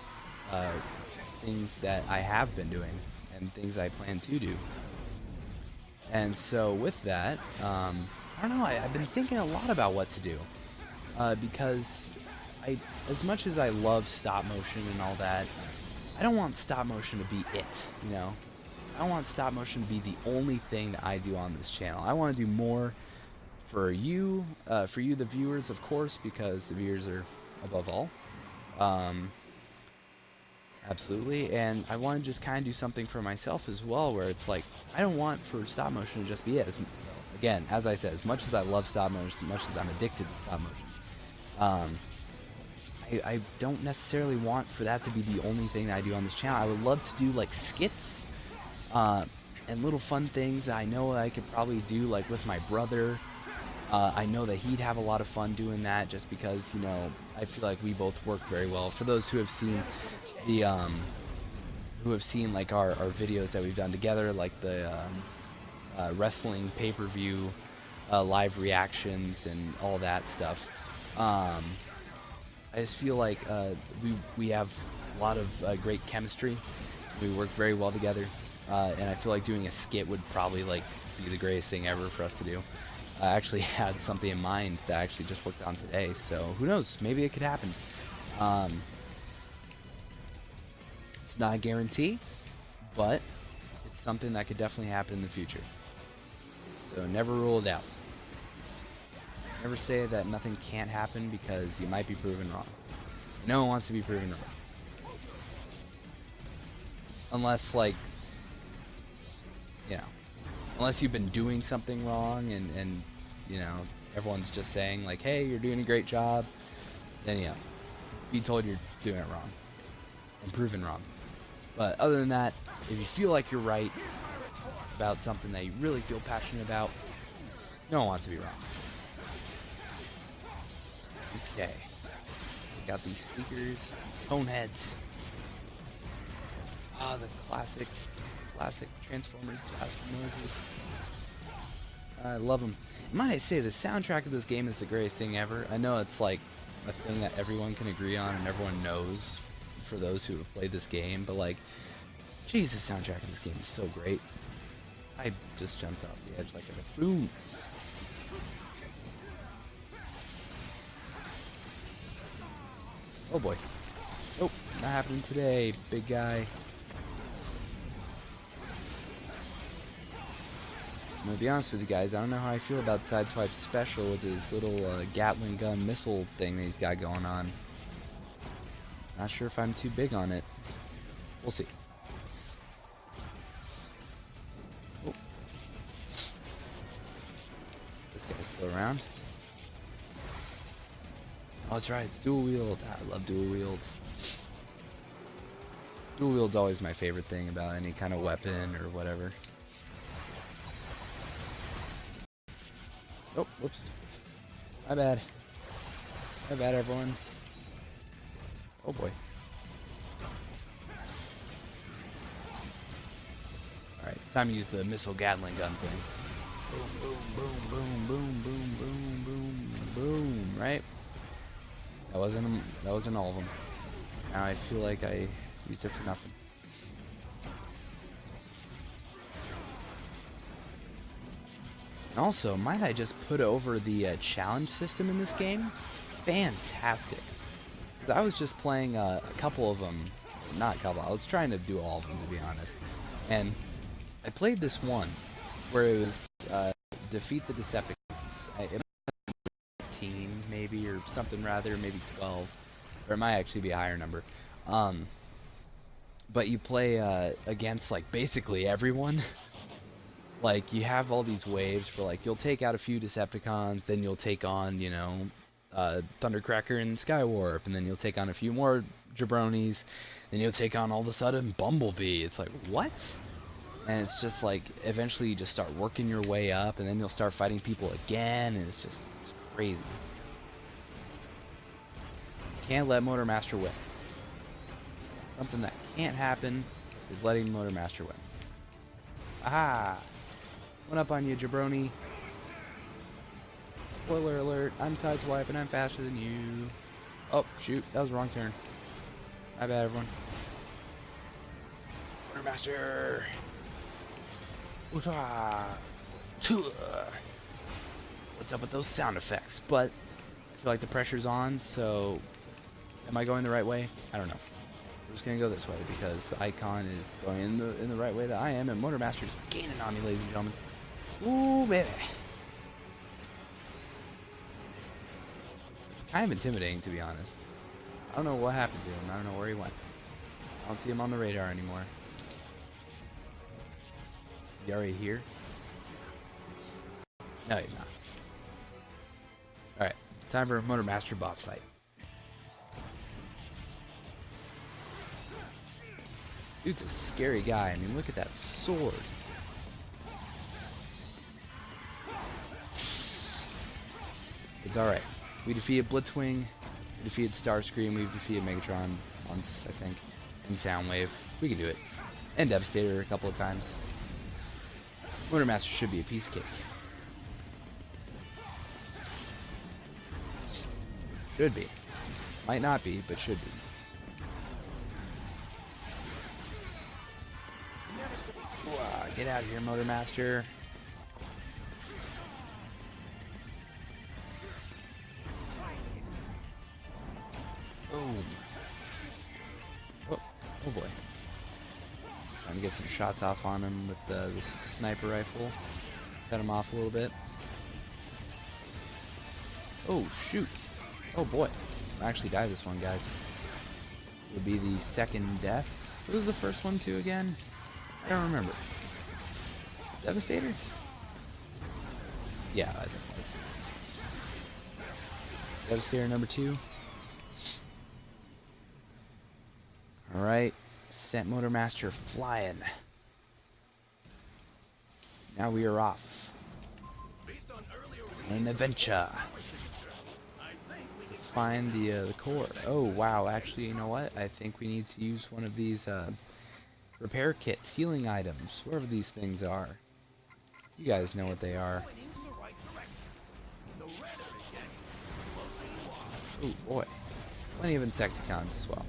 things that I have been doing and things I plan to do. And so with that, I don't know, I've been thinking a lot about what to do, because as much as I love stop motion and all that, I don't want stop motion to be it, you know? I don't want stop motion to be the only thing that I do on this channel. I want to do more for you, the viewers, of course, because the viewers are above all. Absolutely, and I want to just kind of do something for myself as well, where it's like, I don't want for stop motion to just be it. Again, as I said, as much as I love stop motion, as much as I'm addicted to stop motion, I don't necessarily want for that to be the only thing that I do on this channel. I would love to do like skits, and little fun things that I know I could probably do, like with my brother. I know that he'd have a lot of fun doing that, just because, you know, I feel like we both work very well. For those who have seen the like our videos that we've done together, like the wrestling pay-per-view live reactions and all that stuff, I just feel like we have a lot of great chemistry. We work very well together, and I feel like doing a skit would probably like be the greatest thing ever for us to do. I actually had something in mind that I actually just worked on today, so who knows, maybe it could happen. It's not a guarantee, but it's something that could definitely happen in the future. So never rule it out. Never say that nothing can't happen, because you might be proven wrong. No one wants to be proven wrong. Unless, like, you know, unless you've been doing something wrong and you know, everyone's just saying like, hey, you're doing a great job, then yeah, be told you're doing it wrong and proven wrong. But other than that, if you feel like you're right about something that you really feel passionate about, no one wants to be wrong. Okay, got these sneakers, these phone heads. Ah, the classic Transformers blast noises. I love them. Might I say, the soundtrack of this game is the greatest thing ever. I know it's like a thing that everyone can agree on and everyone knows for those who have played this game, but like, jeez, the soundtrack of this game is so great. I just jumped off the edge like a buffoon. Oh boy. Nope, not happening today, big guy. I'm gonna be honest with you guys, I don't know how I feel about Sideswipe's special with his little Gatling gun missile thing that he's got going on. Not sure if I'm too big on it. We'll see. Oh. This guy's still around. Oh, that's right, it's dual wield. I love dual wield. Dual wield's always my favorite thing about any kind of weapon or whatever. Oh, whoops. My bad. My bad, everyone. Oh boy. Alright, time to use the missile Gatling gun thing. Boom, boom, boom, boom, boom, boom, boom, boom, right? That wasn't all of them. Now I feel like I used it for nothing. Also, might I just put over the challenge system in this game? Fantastic. I was just playing a couple of them, not a couple, I was trying to do all of them to be honest. And I played this one where it was defeat the Decepticons. It might be 15 maybe, or something rather, maybe 12. Or it might actually be a higher number. But you play against like basically everyone. Like, you have all these waves for, like, you'll take out a few Decepticons, then you'll take on, you know, Thundercracker and Skywarp, and then you'll take on a few more jabronis, then you'll take on all of a sudden Bumblebee. It's like, what? And it's just like, eventually you just start working your way up, and then you'll start fighting people again, and it's crazy. Can't let Motormaster win. Something that can't happen is letting Motormaster win. Aha! Went up on you, jabroni. Spoiler alert, I'm Sideswipe and I'm faster than you. Oh, shoot, that was the wrong turn. My bad, everyone. Master. What's up with those sound effects? But I feel like the pressure's on, so am I going the right way? I don't know. We're just gonna go this way because the icon is going in the right way that I am, and Motor Master's gaining on me, ladies and gentlemen. Ooh, baby. It's kind of intimidating, to be honest. I don't know what happened to him. I don't know where he went. I don't see him on the radar anymore. Is he already here? No, he's not. Alright, time for a Motor Master boss fight. Dude's a scary guy. I mean, look at that sword. It's alright. We defeated Blitzwing, we defeated Starscream, we've defeated Megatron once, I think, and Soundwave. We can do it. And Devastator a couple of times. Motor Master should be a piece of cake. Should be. Might not be, but should be. Wow, get out of here, Motor Master. Boom. Oh boy. Trying to get some shots off on him with the sniper rifle. Set him off a little bit. Oh, shoot. Oh boy. I actually died this one, guys. Would be the second death. What was the first one too again? I don't remember. Devastator? Yeah, I think it was. Devastator number 2. Alright. Sent Motor Master flying. Now we are off. An adventure. Find the core. Oh wow, actually, you know what? I think we need to use one of these repair kits, healing items, wherever these things are. You guys know what they are. Oh boy. Plenty of Insecticons as well.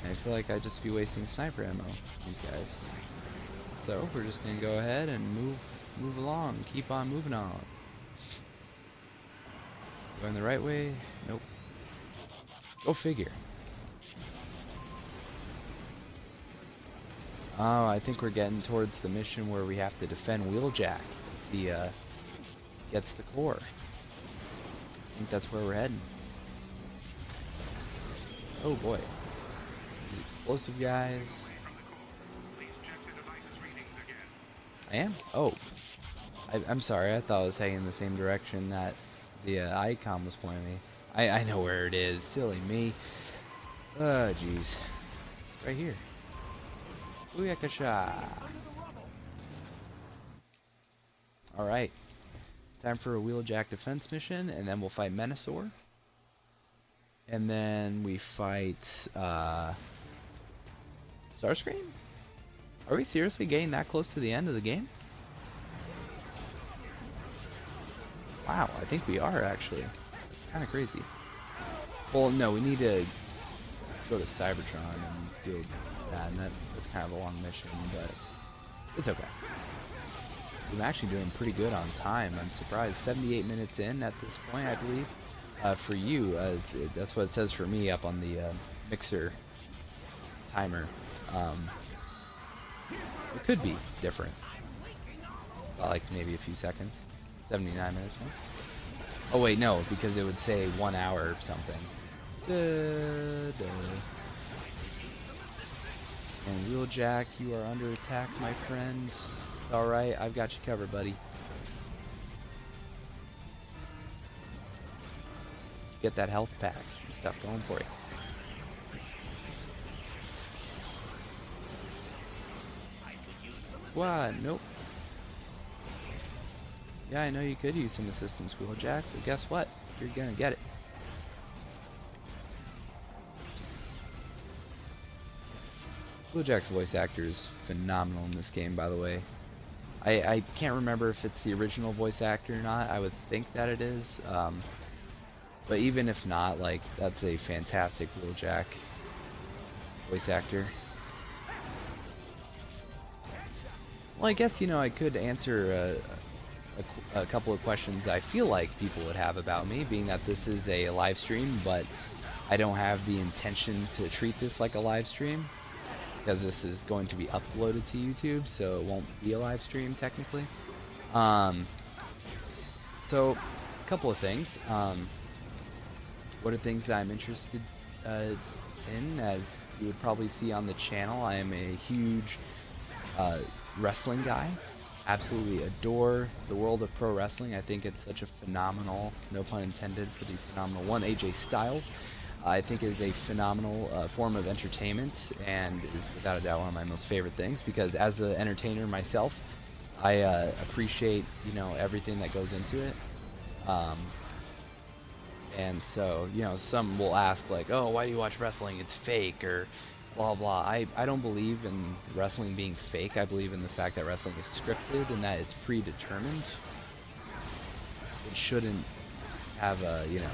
I feel like I'd just be wasting sniper ammo, these guys. So we're just gonna go ahead and move along, keep on moving on. Going the right way? Nope. Go figure. Oh, I think we're getting towards the mission where we have to defend Wheeljack. He gets the core. I think that's where we're heading. Oh boy. These explosive guys. I am? Oh. I'm sorry, I thought I was heading in the same direction that the icon was pointing me. I know where it is. Silly me. Oh, jeez. Right here. Booyakasha. Alright. Time for a Wheeljack defense mission, and then we'll fight Menasor. And then we fight Starscream? Are we seriously getting that close to the end of the game? Wow, I think we are actually. It's kind of crazy. Well, no, we need to go to Cybertron and do that, and that's kind of a long mission, but it's okay. I'm actually doing pretty good on time. I'm surprised. 78 minutes in at this point, I believe. For you, that's what it says for me up on the mixer timer. It could be different. Like maybe a few seconds. 79 minutes. Huh? Oh wait, no, because it would say 1 hour or something. And Wheeljack, you are under attack, my friend. Alright, I've got you covered, buddy. Get that health pack and stuff going for you. What? Nope. Yeah, I know you could use some assistance, Wheeljack, but guess what? You're gonna get it. Wheeljack's voice actor is phenomenal in this game, by the way. I can't remember if it's the original voice actor or not. I would think that it is. But even if not, like, that's a fantastic Wheeljack voice actor. Well, I guess, you know, I could answer a couple of questions I feel like people would have about me, being that this is a live stream, but I don't have the intention to treat this like a live stream, because this is going to be uploaded to YouTube, so it won't be a live stream technically. So, a couple of things. What are things that I'm interested in? As you would probably see on the channel, I am a huge wrestling guy. Absolutely adore the world of pro wrestling. I think it's such a phenomenal, no pun intended for the phenomenal one, AJ Styles. I think it is a phenomenal form of entertainment, and is without a doubt one of my most favorite things, because as an entertainer myself, I appreciate, you know, everything that goes into it. And so, you know, some will ask like, oh, why do you watch wrestling? It's fake, or blah blah. I don't believe in wrestling being fake. I believe in the fact that wrestling is scripted and that it's predetermined. It shouldn't have a, you know,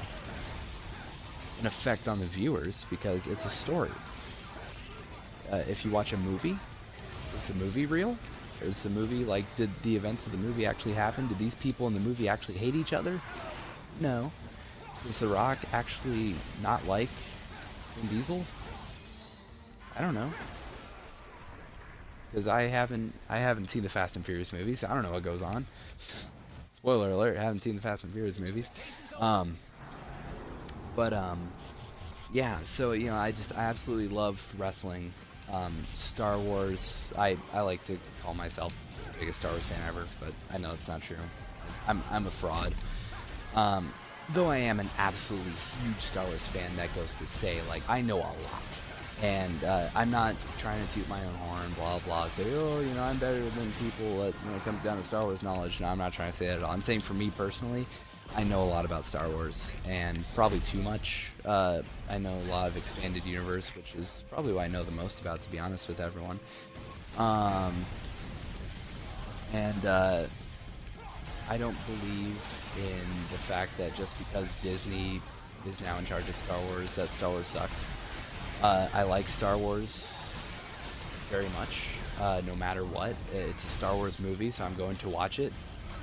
an effect on the viewers, because it's a story. If you watch a movie, is the movie real? Is the movie, like, did the events of the movie actually happen? Did these people in the movie actually hate each other? No. Does The Rock actually not like Vin Diesel? I don't know. Because I haven't seen the Fast and Furious movies. I don't know what goes on. Spoiler alert, I haven't seen the Fast and Furious movies. Yeah, so, you know, I absolutely love wrestling. Star Wars, I like to call myself the biggest Star Wars fan ever, but I know it's not true. I'm a fraud. Though I am an absolutely huge Star Wars fan, that goes to say, like, I know a lot. And I'm not trying to toot my own horn, blah blah, say, oh, you know, I'm better than people when it comes down to Star Wars knowledge. No, I'm not trying to say that at all. I'm saying for me personally, I know a lot about Star Wars, and probably too much. I know a lot of expanded universe, which is probably what I know the most about, to be honest with everyone. I don't believe in the fact that just because Disney is now in charge of Star Wars, that Star Wars sucks. I like Star Wars very much, no matter what. It's a Star Wars movie, so I'm going to watch it.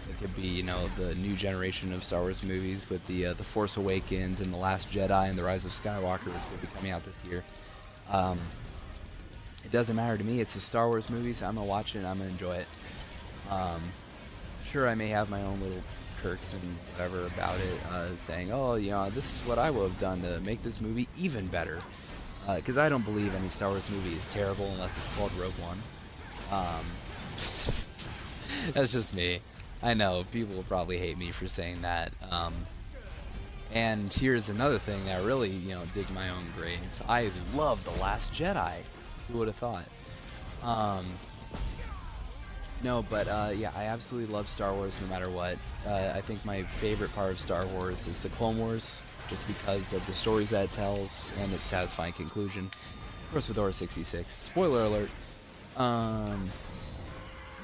It could be, you know, the new generation of Star Wars movies with the Force Awakens and The Last Jedi and The Rise of Skywalker, which will be coming out this year. It doesn't matter to me. It's a Star Wars movie, so I'm gonna watch it and I'm gonna enjoy it. Sure, I may have my own little quirks and whatever about it, saying, oh, you know, this is what I would have done to make this movie even better. Because I don't believe any Star Wars movie is terrible unless it's called Rogue One. That's just me. I know, people will probably hate me for saying that. And here's another thing that really, you know, dig my own grave. I love The Last Jedi. Who would have thought? No, but yeah, I absolutely love Star Wars no matter what. I think my favorite part of Star Wars is the Clone Wars, just because of the stories that it tells and its satisfying conclusion. Of course, with Order 66. Spoiler alert.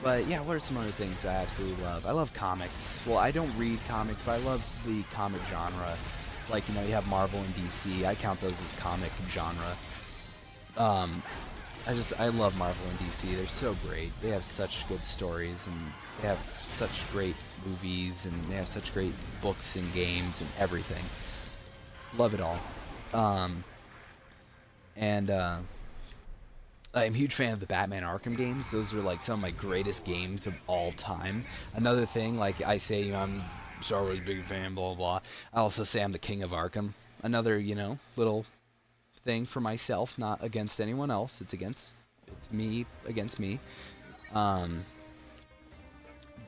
But yeah, what are some other things I absolutely love? I love comics. Well, I don't read comics, but I love the comic genre. Like, you know, you have Marvel and DC. I count those as comic genre. I love Marvel and DC. They're so great. They have such good stories, and they have such great movies, and they have such great books and games and everything. Love it all. I'm a huge fan of the Batman Arkham games. Those are like some of my greatest games of all time. Another thing, like I say, you know, I'm Star Wars big fan, blah blah. I also say I'm the king of Arkham. Another, you know, little thing for myself, not against anyone else. It's me against me. Yeah,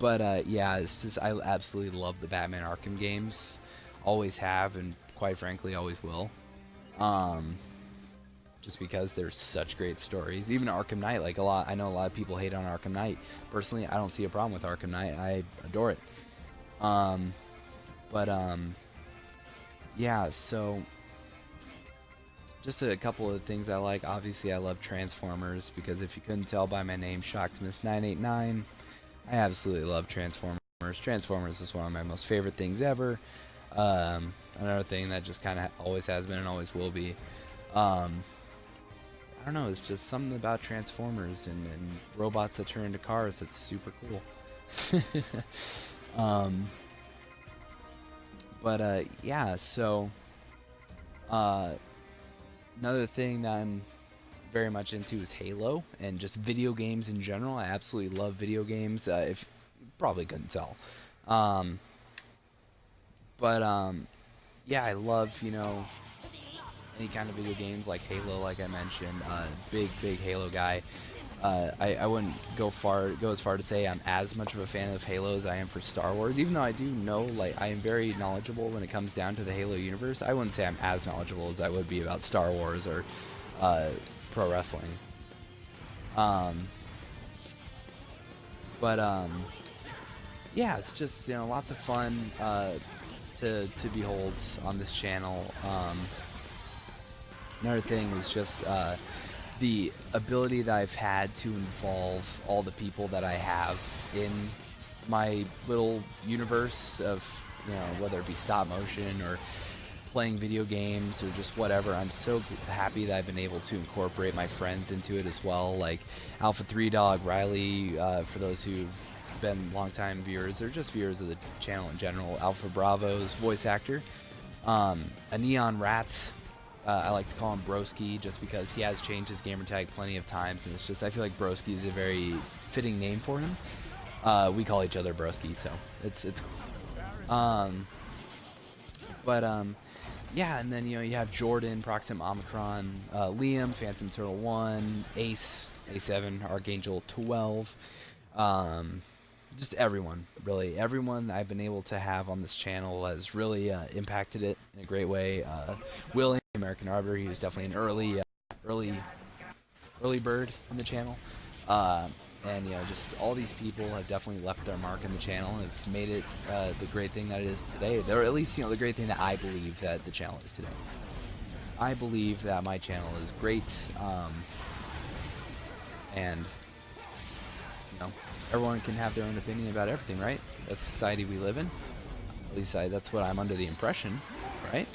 it's just, I absolutely love the Batman Arkham games. Always have, and quite frankly, always will. Just because there's such great stories. Even Arkham Knight, like I know a lot of people hate on Arkham Knight. Personally, I don't see a problem with Arkham Knight. I adore it. Yeah, so just a couple of things I like. Obviously, I love Transformers, because if you couldn't tell by my name, Shocktimus989, I absolutely love Transformers. Transformers is one of my most favorite things ever. Another thing that just kind of always has been and always will be. I don't know, it's just something about Transformers and robots that turn into cars that's super cool. Yeah, so another thing that I'm very much into is Halo and just video games in general. I absolutely love video games, if you probably couldn't tell. Yeah, I love, you know, any kind of video games like Halo, like I mentioned. Big Halo guy. I wouldn't go as far to say I'm as much of a fan of Halo as I am for Star Wars, even though I do know, like, I am very knowledgeable when it comes down to the Halo universe. I wouldn't say I'm as knowledgeable as I would be about Star Wars or pro wrestling. Yeah, it's just, you know, lots of fun to behold on this channel. Another thing is just the ability that I've had to involve all the people that I have in my little universe of, you know, whether it be stop motion or playing video games or just whatever. I'm so happy that I've been able to incorporate my friends into it as well, like Alpha 3 Dog, Riley, for those who've been longtime viewers or just viewers of the channel in general, Alpha Bravo's voice actor, a Neon Rat. I like to call him Broski just because he has changed his gamer tag plenty of times, and it's just, I feel like Broski is a very fitting name for him. We call each other Broski, so it's yeah, and then, you know, you have Jordan, Proxima Omicron, Liam, Phantom Turtle 1, Ace, A7, Archangel 12, just everyone, really. Everyone I've been able to have on this channel has really impacted it in a great way. William, American Arbiter, he was definitely an early bird in the channel. And, you know, just all these people have definitely left their mark in the channel and have made it the great thing that it is today. Or at least, you know, the great thing that I believe that the channel is today. I believe that my channel is great, and, you know, everyone can have their own opinion about everything, right? That's the society we live in. At least that's what I'm under the impression, right?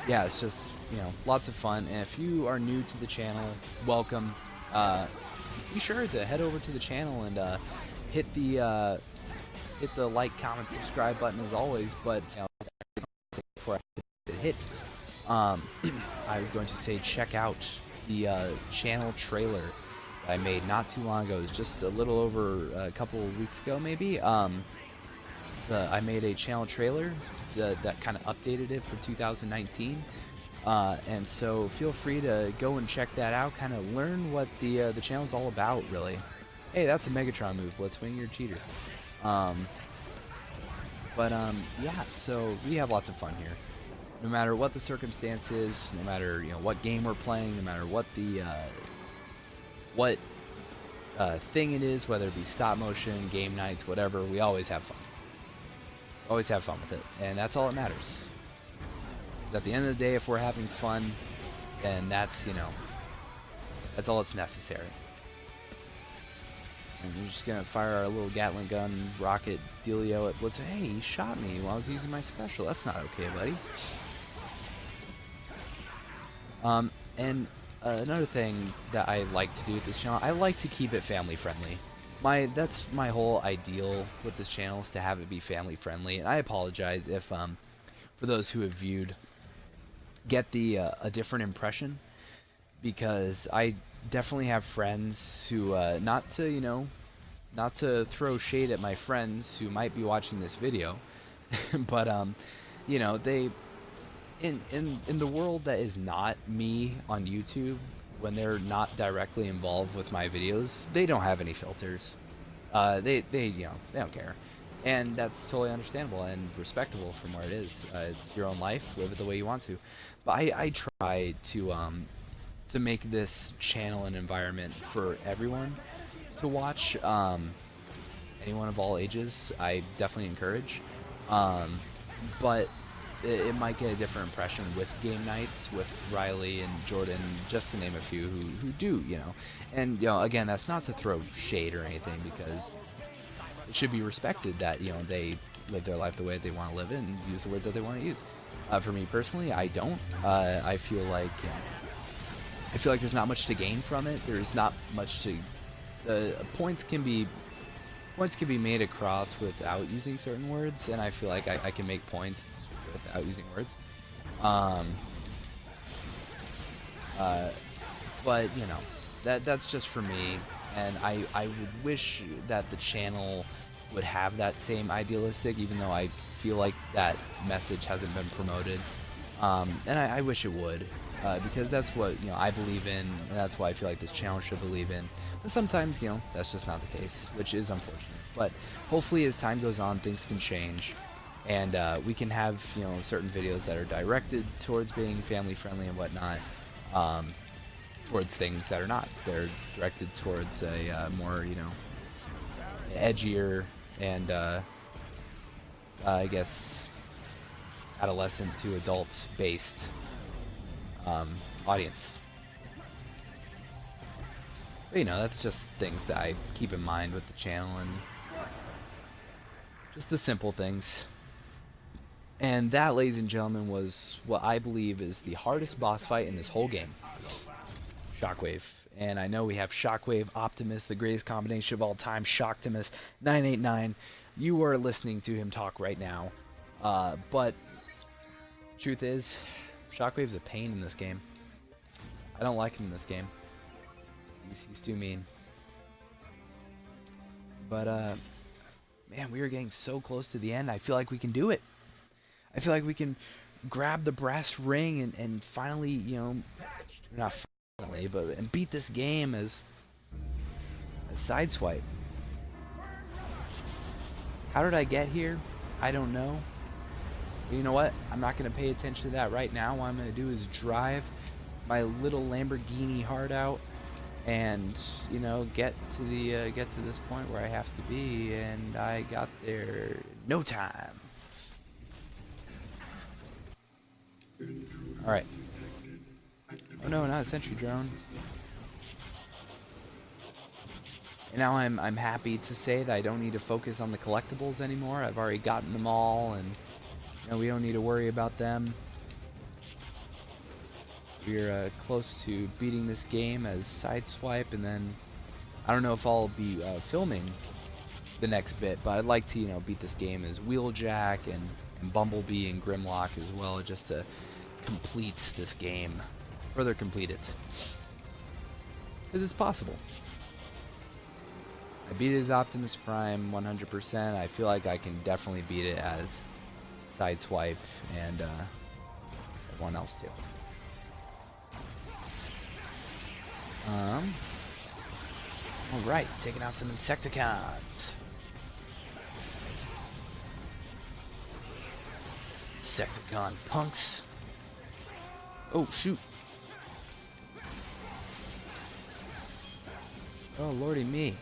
Yeah, it's just, you know, lots of fun. And if you are new to the channel, welcome. Be sure to head over to the channel and hit the like, comment, subscribe button as always. But, you know, before I hit, I was going to say check out the channel trailer I made not too long ago. It was just a little over a couple of weeks ago, maybe. I made a channel trailer that kind of updated it for 2019, and so feel free to go and check that out, kind of learn what the channel's all about, really. Hey, that's a Megatron move, Blitzwing, you're a cheater. Yeah, so we have lots of fun here. No matter what the circumstances, no matter, you know, what game we're playing, no matter what the thing it is, whether it be stop motion, game nights, whatever, we always have fun. Always have fun with it, and that's all that matters. At the end of the day, if we're having fun, then that's, you know, that's all that's necessary. And we're just gonna fire our little Gatling gun rocket dealio at Blitz. Hey, he shot me while I was using my special. That's not okay, buddy. And another thing that I like to do with this channel, I like to keep it family friendly. That's my whole ideal with this channel, is to have it be family friendly. And I apologize if for those who have viewed get a different impression, because I definitely have friends who not to throw shade at my friends who might be watching this video, but you know, they in the world that is not me on YouTube, when they're not directly involved with my videos, they don't have any filters. They you know, they don't care, and that's totally understandable and respectable from where it is. It's your own life, live it the way you want to. But I try to make this channel an environment for everyone to watch. Anyone of all ages, I definitely encourage. But it might get a different impression with game nights with Riley and Jordan, just to name a few who do, you know. And, you know, again, that's not to throw shade or anything, because it should be respected that, you know, they live their life the way they want to live it and use the words that they want to use. For me personally, I don't. I feel like, you know, I feel like there's not much to gain from it. There's not much to points can be made across without using certain words, and I feel like I can make points without using words. But you know, that's just for me, and I would wish that the channel would have that same idealistic, even though I feel like that message hasn't been promoted. And I wish it would, because that's what, you know, I believe in, and that's why I feel like this channel should believe in. But sometimes, you know, that's just not the case, which is unfortunate. But hopefully as time goes on, things can change, and we can have, you know, certain videos that are directed towards being family friendly and whatnot, towards things that are not. They're directed towards a more, you know, edgier and I guess adolescent to adults based audience. But, you know, that's just things that I keep in mind with the channel, and just the simple things. And that, ladies and gentlemen, was what I believe is the hardest boss fight in this whole game. Shockwave. And I know we have Shockwave, Optimus, the greatest combination of all time, Shocktimus989. You are listening to him talk right now. But truth is, Shockwave's a pain in this game. I don't like him in this game. He's too mean. But man, we are getting so close to the end. I feel like we can do it. I feel like we can grab the brass ring and finally, you know, not finally, but and beat this game as Sideswipe. How did I get here? I don't know. But you know what? I'm not going to pay attention to that right now. What I'm going to do is drive my little Lamborghini heart out, and, you know, get to this point where I have to be, and I got there in no time. All right. Oh no, not a sentry drone. And now I'm happy to say that I don't need to focus on the collectibles anymore. I've already gotten them all, and, you know, we don't need to worry about them. We're close to beating this game as Sideswipe, and then I don't know if I'll be filming the next bit, but I'd like to, you know, beat this game as Wheeljack and Bumblebee and Grimlock as well, just to complete this game, further complete it, because it's possible. I beat it as Optimus Prime 100%. I feel like I can definitely beat it as Sideswipe and everyone else too. Alright, taking out some Insecticons. Insecticon punks. Oh, shoot. Oh, lordy me.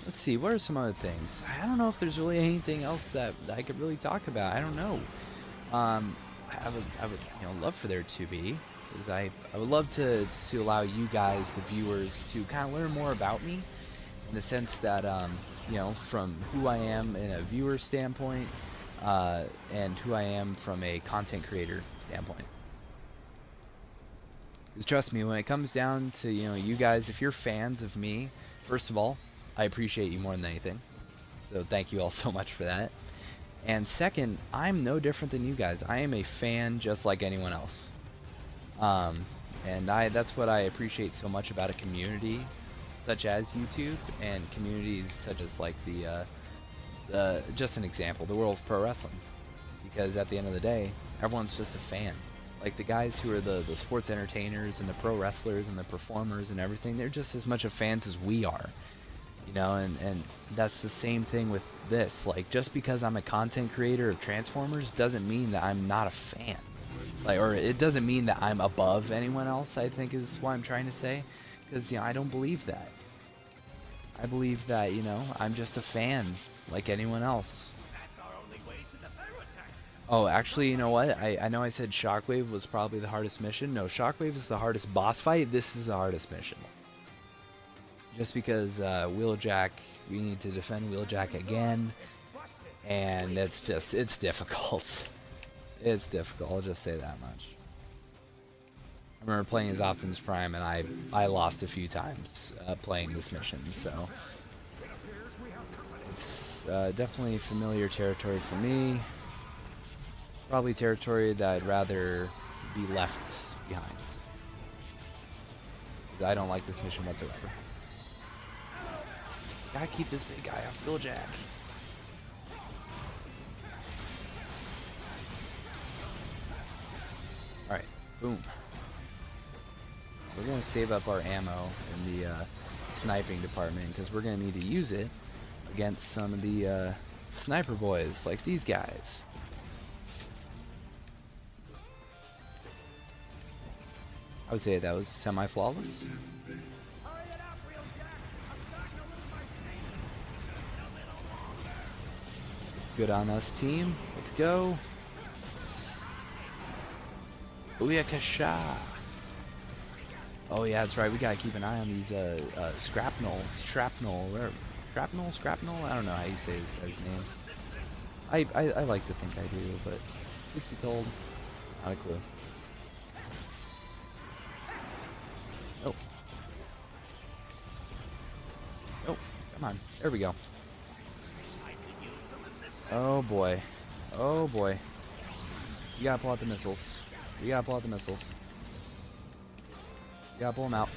Let's see, what are some other things? I don't know if there's really anything else that I could really talk about. I don't know. I would, you know, love for there to be, because I would love to allow you guys, the viewers, to kind of learn more about me, in the sense that, you know, from who I am in a viewer standpoint, and who I am from a content creator standpoint. Because trust me, when it comes down to, you know, you guys, if you're fans of me, first of all, I appreciate you more than anything. So thank you all so much for that. And second, I'm no different than you guys. I am a fan just like anyone else. And that's what I appreciate so much about a community such as YouTube, and communities such as like just an example, the world of pro wrestling. Because at the end of the day, everyone's just a fan. Like the guys who are the sports entertainers and the pro wrestlers and the performers and everything, they're just as much of fans as we are. You know, and that's the same thing with this. Like, just because I'm a content creator of Transformers doesn't mean that I'm not a fan. Like, or it doesn't mean that I'm above anyone else, I think is what I'm trying to say. Because, you know, I don't believe that. I believe that, you know, I'm just a fan like anyone else. That's our only way to the Verotaxis. Oh, actually, you know what? I know I said Shockwave was probably the hardest mission. No, Shockwave is the hardest boss fight. This is the hardest mission. just because Wheeljack, we need to defend Wheeljack again, and it's difficult. It's difficult, I'll just say that much. I remember playing as Optimus Prime, and I lost a few times playing this mission, so it's definitely familiar territory for me. Probably territory that I'd rather be left behind. I don't like this mission whatsoever. Gotta keep this big guy off Wheeljack. Alright, boom. We're gonna save up our ammo in the sniping department because we're gonna need to use it against some of the sniper boys like these guys. I would say that was semi-flawless. Good on us, team. Let's go. Booyakasha. Oh yeah, that's right. We gotta keep an eye on these shrapnel. I don't know how you say these guys' names. I like to think I do, but truth be told, not a clue. Oh. Oh, come on. There we go. Oh boy. Oh boy. You gotta pull out the missiles. You gotta pull out the missiles. You gotta pull them out.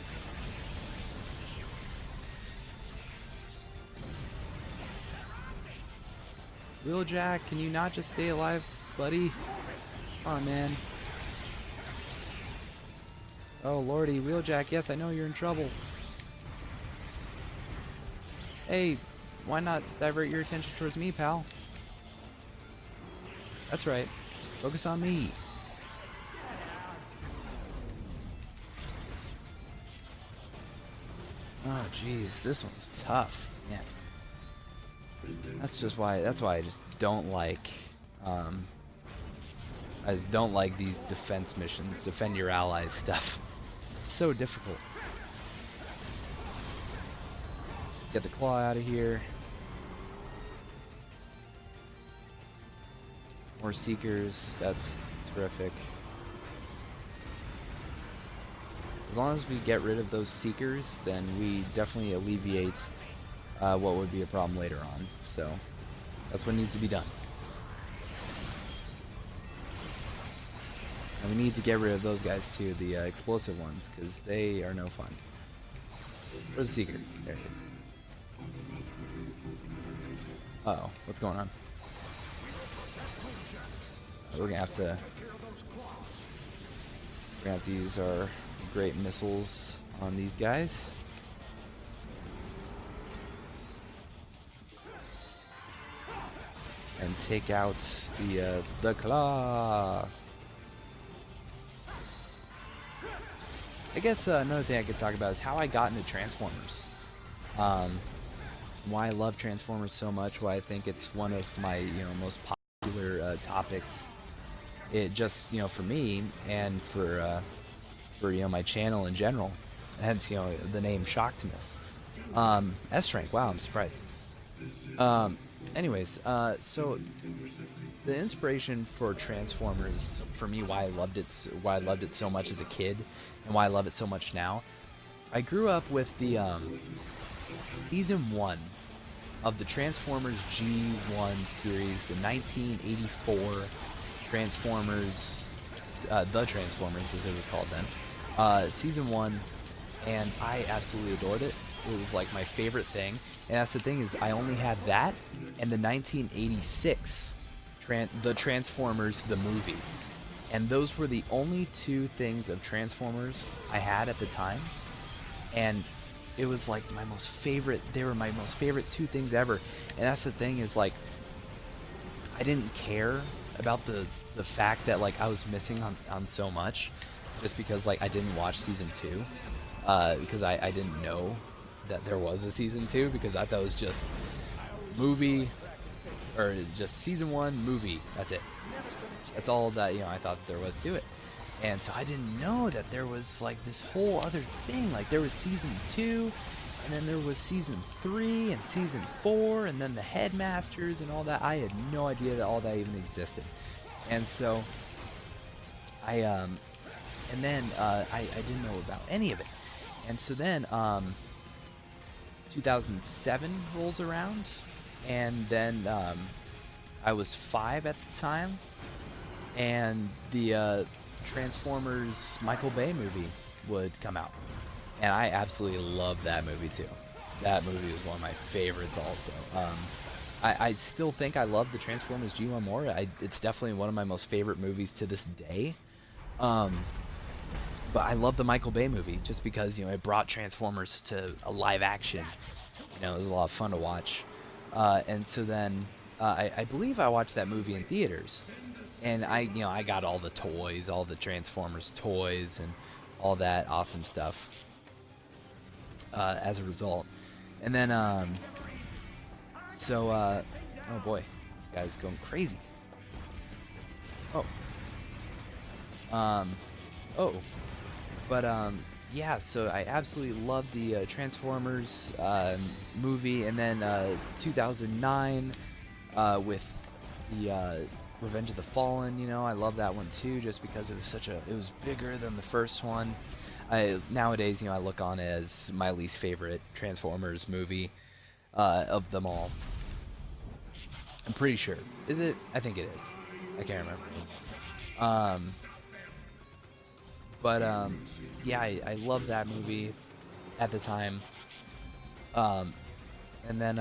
Wheeljack, can you not just stay alive, buddy? Come on, man. Oh lordy, Wheeljack, yes, I know you're in trouble. Hey, why not divert your attention towards me, pal? That's right. Focus on me. Oh jeez, this one's tough. Man. That's why I just don't like I just don't like these defense missions, defend your allies stuff. It's so difficult. Get the claw out of here. More seekers, that's terrific. As long as we get rid of those seekers, then we definitely alleviate what would be a problem later on. So that's what needs to be done. And we need to get rid of those guys too, the explosive ones, because they are no fun. Where's the seeker? There it is. Uh-oh, what's going on? We're gonna have to use our great missiles on these guys. And take out the claw. I guess another thing I could talk about is how I got into Transformers. Why I love Transformers so much, why I think it's one of my most popular topics. It just for me and for my channel in general, hence the name Shocktimus. S rank. Wow, I'm surprised. Anyways, so the inspiration for Transformers, for me, why I loved it so much as a kid, and why I love it so much now. I grew up with the season 1 of the Transformers G1 series, the 1984 Transformers, the Transformers as it was called then, season 1, and I absolutely adored it. It was like my favorite thing. And that's the thing, is I only had that and the 1986 the Transformers the movie, and those were the only two things of Transformers I had at the time, and it was like my most favorite. They were my most favorite two things ever. And that's the thing, is like I didn't care about the fact that like I was missing on so much, just because like I didn't watch season 2, because I didn't know that there was a season 2, because I thought it was just movie, or just season 1 movie. That's it. That's all that I thought there was to it. And so I didn't know that there was like this whole other thing. Like there was season 2, And then there was season 3 and season 4, and then the Headmasters and all that. I had no idea that all that even existed. And so I didn't know about any of it. And so then 2007 rolls around, and then I was 5 at the time, and the Transformers Michael Bay movie would come out. And I absolutely loved that movie too. That movie was one of my favorites also. I still think I love the Transformers G1 more. It's definitely one of my most favorite movies to this day. But I love the Michael Bay movie just because, it brought Transformers to a live action. It was a lot of fun to watch. And so then I believe I watched that movie in theaters. And I got all the toys, all the Transformers toys and all that awesome stuff. As a result. And then, oh boy, this guy's going crazy. Yeah, so I absolutely loved the Transformers movie, and then 2009 with the Revenge of the Fallen, I love that one too, just because it was bigger than the first one. Nowadays, I look on it as my least favorite Transformers movie of them all. I'm pretty sure. Is it? I think it is. I can't remember. Yeah, I love that movie at the time. And then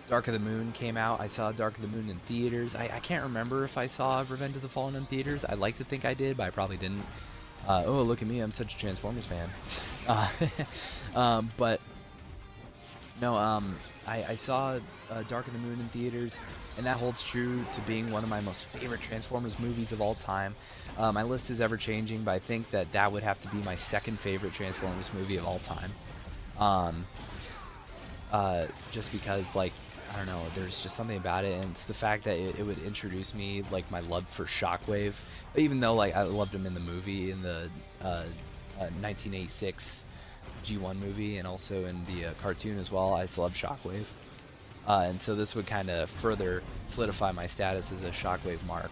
Dark of the Moon came out. I saw Dark of the Moon in theaters. I can't remember if I saw Revenge of the Fallen in theaters. I'd like to think I did, but I probably didn't. Oh, look at me, I'm such a Transformers fan. But no, I saw Dark of the Moon in theaters, and that holds true to being one of my most favorite Transformers movies of all time. My list is ever changing, but I think that would have to be my second favorite Transformers movie of all time. Just because, I don't know, there's just something about it, and it's the fact that it would introduce me, my love for Shockwave. Even though, I loved him in the movie, in the 1986 G1 movie, and also in the cartoon as well, I just love Shockwave. And so this would kind of further solidify my status as a Shockwave mark.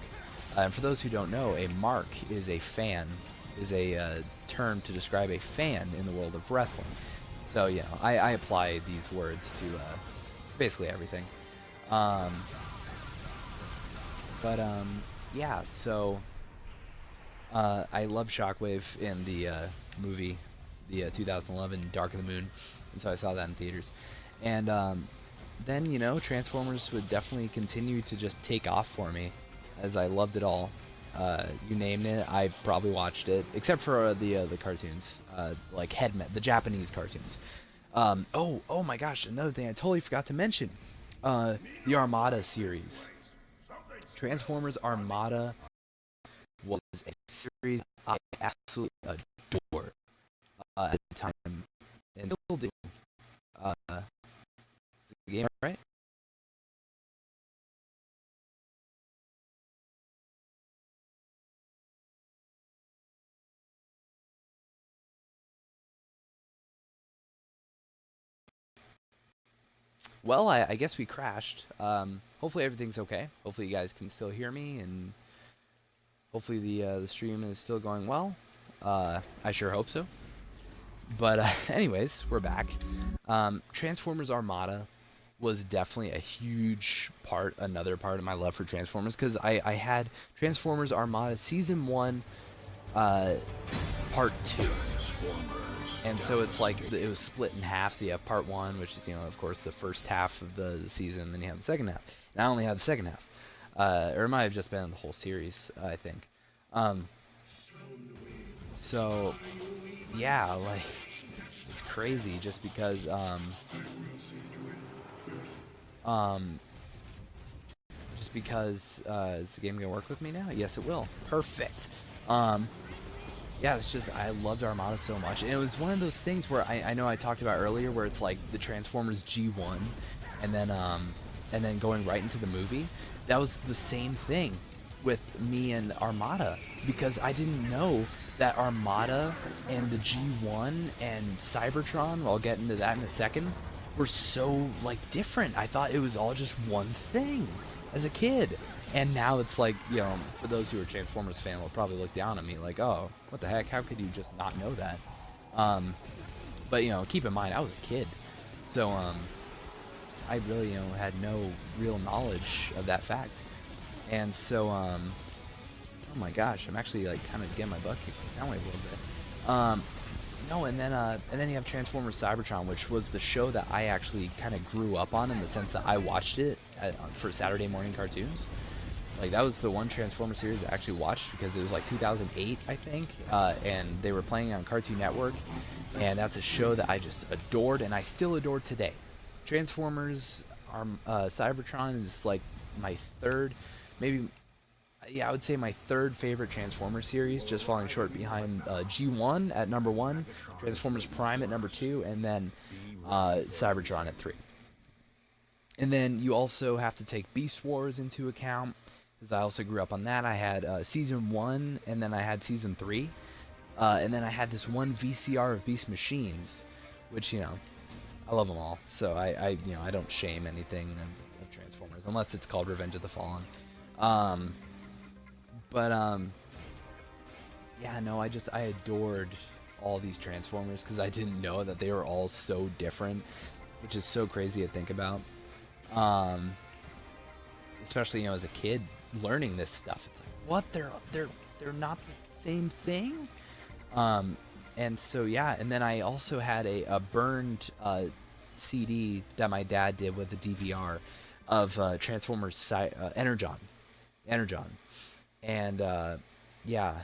And for those who don't know, a mark is a fan, is a term to describe a fan in the world of wrestling. So, I apply these words to basically everything. Yeah, so I love Shockwave in the movie, the 2011 Dark of the Moon, and so I saw that in theaters. And then, Transformers would definitely continue to just take off for me, as I loved it all. You named it, I probably watched it, except for the cartoons, the Japanese cartoons. Oh my gosh, another thing I totally forgot to mention, the Armada series. Transformers Armada was a series I absolutely adored at the time, and still do. The game, right? Well, I guess we crashed. Hopefully everything's okay. Hopefully you guys can still hear me, and hopefully the stream is still going well. I sure hope so. But anyways, we're back. Transformers Armada was definitely a huge part, another part of my love for Transformers, because I had Transformers Armada Season 1, Part 2. And so it's it was split in half, so you have Part 1, which is, of course, the first half of the season, and then you have the second half. And I only had the second half. Or it might have just been the whole series, I think. So, yeah, it's crazy just because, is the game gonna work with me now? Yes, it will. Perfect. Yeah, it's just, I loved Armada so much. And it was one of those things where I know I talked about earlier, where it's the Transformers G1, and then going right into the movie. That was the same thing. with me and Armada, because I didn't know that Armada and the G1 and Cybertron, I'll get into that in a second, were so like different. I thought it was all just one thing as a kid. And now it's like, you know, for those who are Transformers fan will probably look down at me like, oh, what the heck, how could you just not know that? But, you know, keep in mind, I was a kid. So, I really, you know, had no real knowledge of that fact. And so, oh my gosh, I'm actually, like, kind of getting my butt kicked down a little bit. No, and then you have Transformers Cybertron, which was the show that I actually kind of grew up on, in the sense that I watched it for Saturday morning cartoons. Like, that was the one Transformers series I actually watched, because it was like 2008, I think, and they were playing on Cartoon Network, and that's a show that I just adored, and I still adore today. Transformers Cybertron is like my third, maybe, yeah, I would say my third favorite Transformers series, just falling short behind G1 at number 1, Transformers Prime at number 2, and then Cybertron at 3. And then you also have to take Beast Wars into account, because I also grew up on that. I had season 1, and then I had season 3, and then I had this one VCR of Beast Machines, which, you know, I love them all. So I you know, I don't shame anything of Transformers, unless it's called Revenge of the Fallen. Yeah, no, I adored all these Transformers, because I didn't know that they were all so different, which is so crazy to think about. Especially, you know, as a kid learning this stuff, it's like, what, they're not the same thing. And so, yeah, and then I also had a burned CD that my dad did with a DVR of Transformers Energon, and yeah,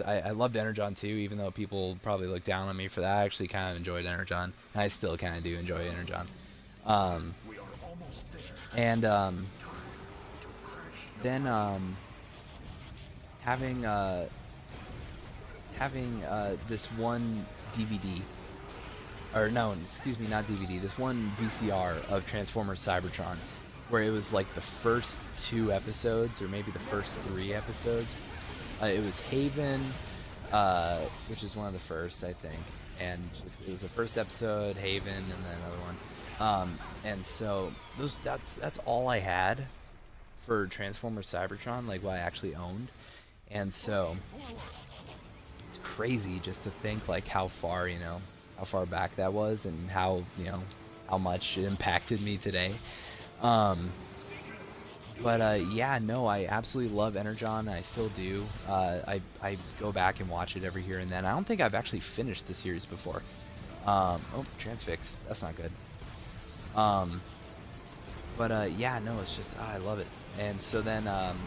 I loved Energon too, even though people probably look down on me for that. I actually kind of enjoyed Energon. I still kind of do enjoy Energon. And then having this one DVD, or no, excuse me, not DVD, this one VCR of Transformers Cybertron, where it was like the first 2 episodes, or maybe the first 3 episodes. It was Haven, which is one of the first, I think, and just, it was the first episode, Haven, and then another one. And so that's all I had for Transformers Cybertron, like what I actually owned. And so it's crazy just to think like how far, you know, how far back that was, and how, you know, how much it impacted me today. Yeah, no, I absolutely love Energon. I still do. I go back and watch it every here and then. I don't think I've actually finished the series before. Oh, Transfix. That's not good. Yeah, no, it's just, I love it. And so then, I'm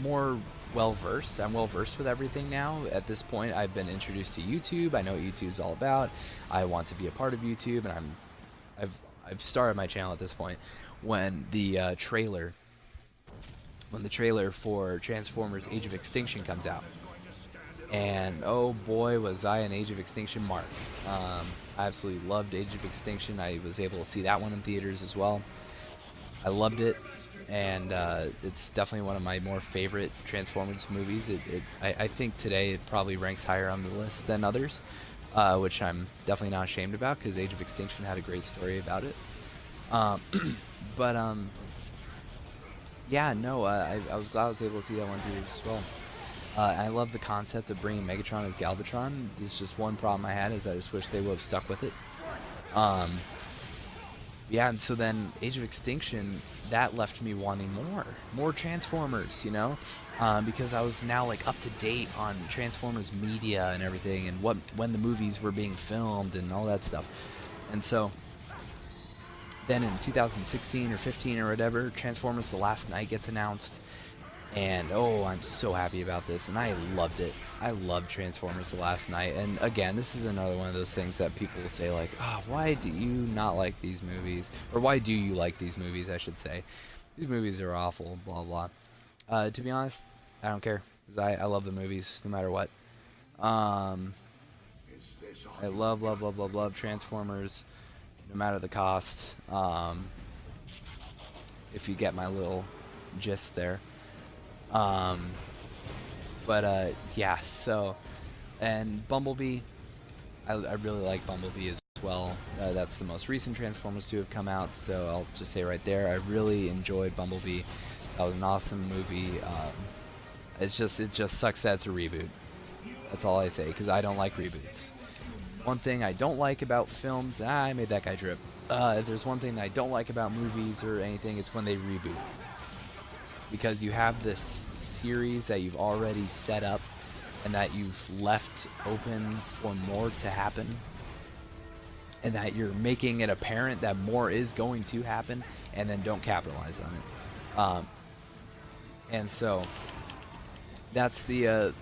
more well-versed. I'm well-versed with everything now. At this point, I've been introduced to YouTube. I know what YouTube's all about. I want to be a part of YouTube, and I've started my channel at this point. When the trailer for Transformers Age of Extinction comes out, and oh boy, was I an Age of Extinction mark. I absolutely loved Age of Extinction. I was able to see that one in theaters as well. I loved it, and it's definitely one of my more favorite Transformers movies. I think today it probably ranks higher on the list than others, which I'm definitely not ashamed about, because Age of Extinction had a great story about it. Yeah, no, I was glad I was able to see that one too as well. I love the concept of bringing Megatron as Galvatron. There's just one problem I had, is I just wish they would have stuck with it. Yeah, and so then Age of Extinction, that left me wanting more Transformers, you know, because I was now like up to date on Transformers media and everything, and when the movies were being filmed and all that stuff. And so then in 2016 or 15 or whatever, Transformers The Last Night gets announced, and oh, I'm so happy about this, and I loved it. I loved Transformers The Last Night, and again, this is another one of those things that people will say like, oh, why do you not like these movies? Or why do you like these movies, I should say. These movies are awful, blah, blah. To be honest, I don't care, because I love the movies, no matter what. I love Transformers, no matter the cost. If you get my little gist there. Yeah, so, and Bumblebee, I really like Bumblebee as well. That's the most recent Transformers to have come out, so I'll just say right there, I really enjoyed Bumblebee. That was an awesome movie. It just sucks that it's a reboot. That's all I say, because I don't like reboots. One thing I don't like about films, I made that guy drip. If there's one thing I don't like about movies or anything, it's when they reboot. Because you have this series that you've already set up and that you've left open for more to happen, and that you're making it apparent that more is going to happen, and then don't capitalize on it. And so that's the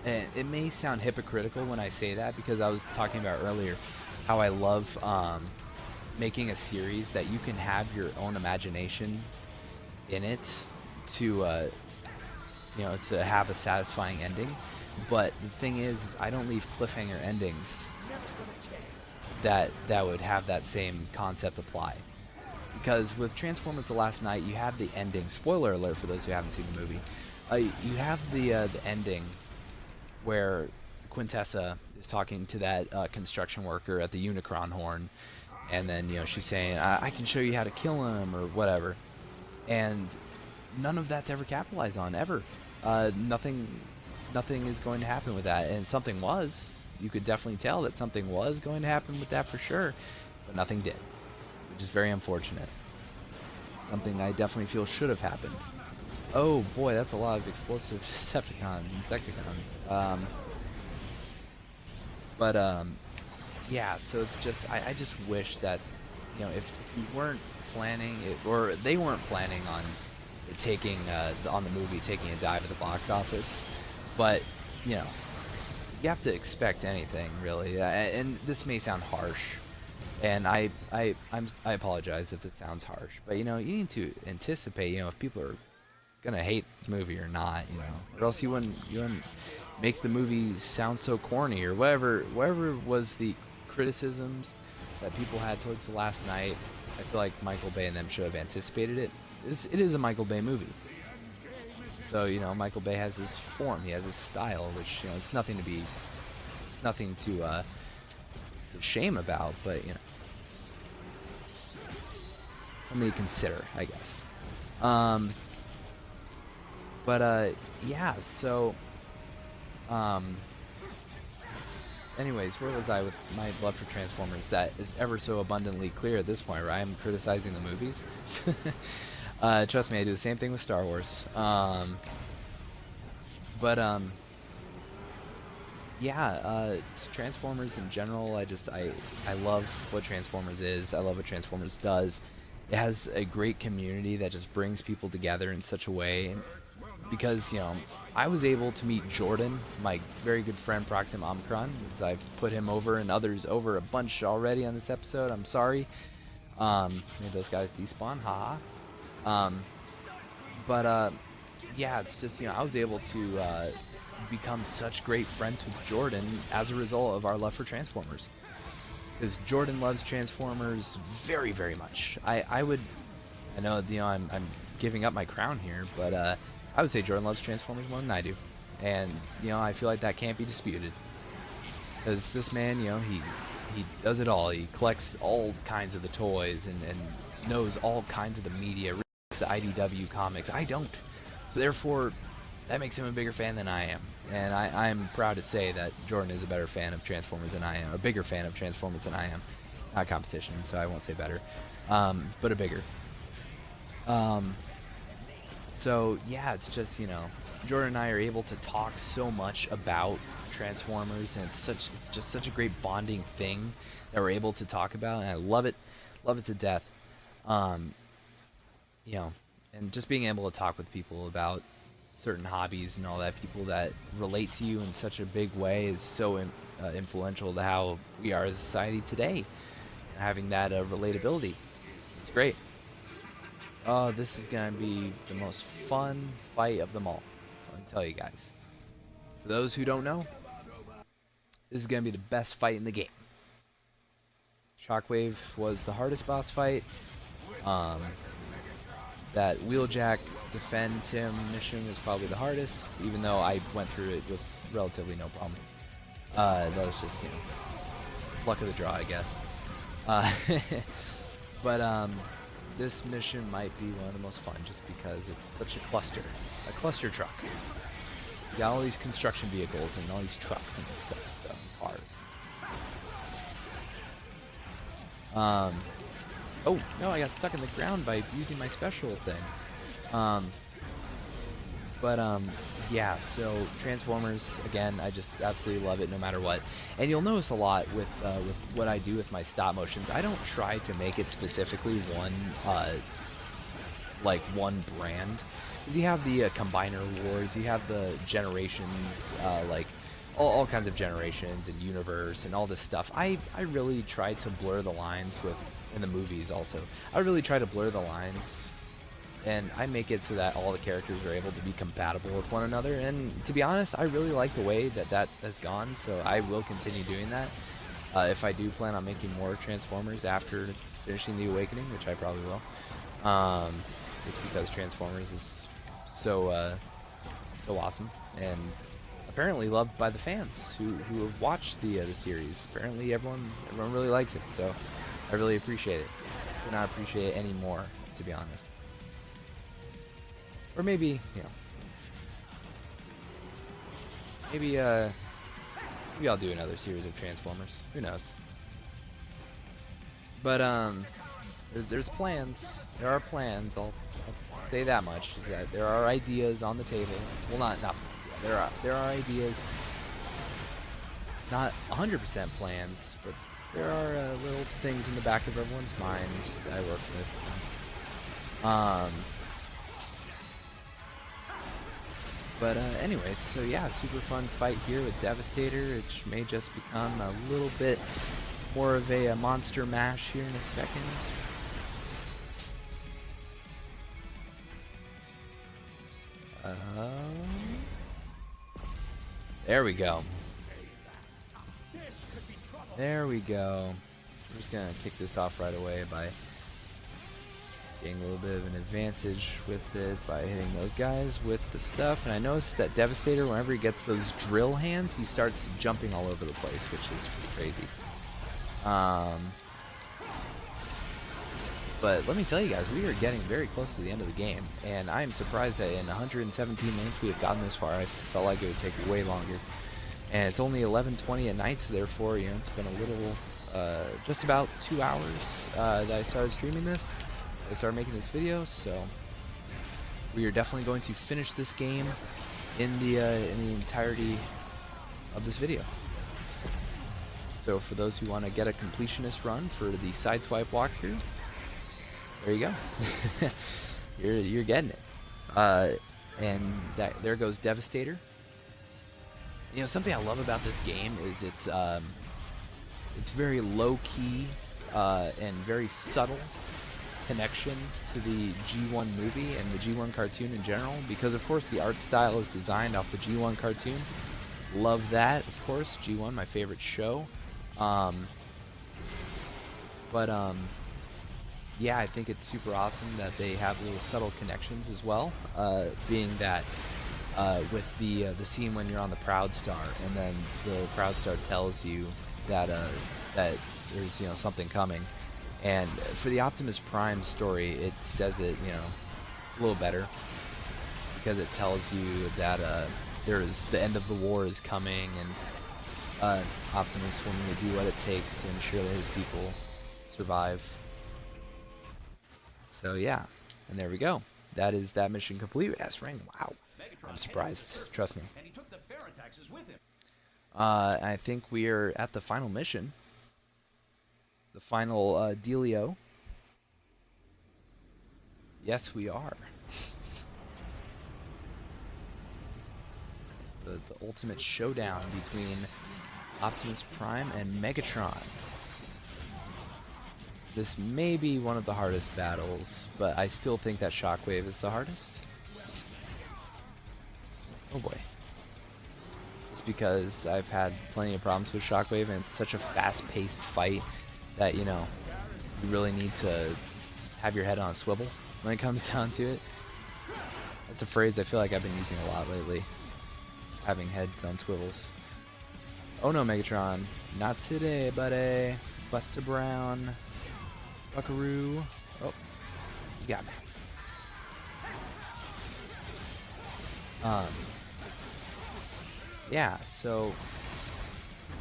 and it may sound hypocritical when I say that, because I was talking about earlier how I love making a series that you can have your own imagination in it to to have a satisfying ending. But the thing is I don't leave cliffhanger endings that would have that same concept apply. Because with Transformers: The Last Knight, you have the ending. Spoiler alert for those who haven't seen the movie. You have the ending where Quintessa is talking to that construction worker at the Unicron horn, and then she's saying, I can show you how to kill him or whatever, and none of that's ever capitalized on ever. Nothing is going to happen with that, and something was. You could definitely tell that something was going to happen with that for sure, but nothing did, which is very unfortunate. Something I definitely feel should have happened. Oh boy, that's a lot of explosive Insecticons. Yeah, so it's just, I just wish that, if we weren't planning it, or they weren't planning on it taking, on the movie taking a dive at the box office, but, you have to expect anything, really, and this may sound harsh, and I apologize if this sounds harsh, but, you need to anticipate, if people are gonna hate the movie or not, or else you wouldn't make the movie sound so corny, or whatever was the criticisms that people had towards The Last Knight. I feel like Michael Bay and them should have anticipated it. It is a Michael Bay movie, so Michael Bay has his form, he has his style, which it's nothing to shame about, but something to consider, I guess. Yeah, so, anyways, where was I with my love for Transformers? That is ever so abundantly clear at this point, right? I'm criticizing the movies. Trust me, I do the same thing with Star Wars. Yeah, Transformers in general, I love what Transformers is. I love what Transformers does. It has a great community that just brings people together in such a way. Because, I was able to meet Jordan, my very good friend Proxim Omicron, as I've put him over and others over a bunch already on this episode. I'm sorry. Made those guys despawn, haha. Yeah, it's just, I was able to become such great friends with Jordan as a result of our love for Transformers. Because Jordan loves Transformers very, very much. I know, I'm giving up my crown here, but I would say Jordan loves Transformers more than I do. And, I feel like that can't be disputed. Because this man, he does it all. He collects all kinds of the toys and knows all kinds of the media, reads the IDW comics. I don't. So therefore, that makes him a bigger fan than I am. And I'm proud to say that Jordan is a better fan of Transformers than I am. A bigger fan of Transformers than I am. Not competition, so I won't say better. But a bigger. So yeah, it's just, Jordan and I are able to talk so much about Transformers, and it's just such a great bonding thing that we're able to talk about, and I love it to death. And just being able to talk with people about certain hobbies and all that, people that relate to you in such a big way, is so influential to how we are as a society today. Having that relatability, it's great. Oh, this is going to be the most fun fight of them all. Let me tell you guys. For those who don't know, this is going to be the best fight in the game. Shockwave was the hardest boss fight. that Wheeljack defend him mission was probably the hardest, even though I went through it with relatively no problem. That was just, you know, luck of the draw, I guess. But this mission might be one of the most fun just because it's such a cluster truck. You got all these construction vehicles and all these trucks and stuff, so cars. Oh no, I got stuck in the ground by using my special thing. Yeah, so Transformers, again, I just absolutely love it no matter what. And you'll notice a lot with what I do with my stop motions. I don't try to make it specifically one brand. Because you have the Combiner Wars, you have the generations, like all kinds of generations and universe and all this stuff. I really try to blur the lines with, in the movies also, I really try to blur the lines. And I make it so that all the characters are able to be compatible with one another. And to be honest, I really like the way that has gone, so I will continue doing that. If I do plan on making more Transformers after finishing The Awakening, which I probably will. Just because Transformers is so awesome, and apparently loved by the fans who have watched the series. Apparently everyone really likes it, so I really appreciate it. Could not appreciate it any more, to be honest. Or maybe, you know, maybe I'll do another series of Transformers. Who knows? But there's plans. There are plans. I'll say that much. Is that there are ideas on the table. Well, not there are ideas. Not 100% plans, but there are little things in the back of everyone's mind that I work with. But anyways, so yeah, super fun fight here with Devastator, which may just become a little bit more of a monster mash here in a second. There we go. There we go. I'm just gonna kick this off right away by getting a little bit of an advantage with it by hitting those guys with the stuff. And I noticed that Devastator, whenever he gets those drill hands, he starts jumping all over the place, which is pretty crazy. But let me tell you guys, we are getting very close to the end of the game, and I am surprised that in 117 minutes we have gotten this far. I felt like it would take way longer. And it's only 11:20 at night, so therefore, you know, it's been a little, just about 2 hours that I started streaming this. I started making this video, so we are definitely going to finish this game in the entirety of this video. So for those who want to get a completionist run for the Sideswipe walkthrough, there you go. you're getting it. And there goes Devastator. You know, something I love about this game is it's very low key and very subtle connections to the G1 movie and the G1 cartoon in general, because of course the art style is designed off the G1 cartoon. Love that, of course. G1, my favorite show. Yeah, I think it's super awesome that they have little subtle connections as well, being that with the scene when you're on the Proud Star, and then the Proud Star tells you that that there's, you know, something coming. And for the Optimus Prime story, it says it, you know, a little better, because it tells you that the end of the war is coming, and Optimus willing to do what it takes to ensure that his people survive. So yeah, and there we go. That is that mission complete. S ring. Wow, I'm surprised. Trust me. And he took the Ferrotaxes with him. I think we are at the final mission. The final dealio. Yes, we are. The ultimate showdown between Optimus Prime and Megatron. This may be one of the hardest battles, but I still think that Shockwave is the hardest. Oh boy. Just because I've had plenty of problems with Shockwave, and it's such a fast-paced fight that, you know, you really need to have your head on a swivel when it comes down to it. That's a phrase I feel like I've been using a lot lately. Having heads on swivels. Oh no, Megatron. Not today, buddy. Buster Brown. Buckaroo. Oh. You got me. Yeah, so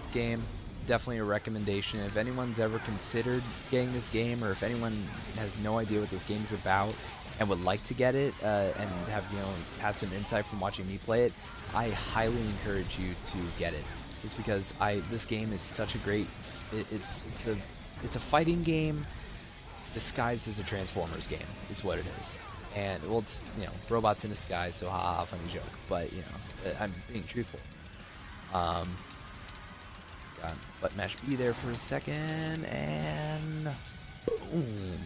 this game, definitely a recommendation. If anyone's ever considered getting this game, or if anyone has no idea what this game is about and would like to get it and have had some insight from watching me play it, I highly encourage you to get it. It's because this game is such a great it's a fighting game disguised as a Transformers game is what it is. And well, it's robots in disguise, so haha, funny joke. But I'm being truthful. Got butt mash B there for a second, and boom.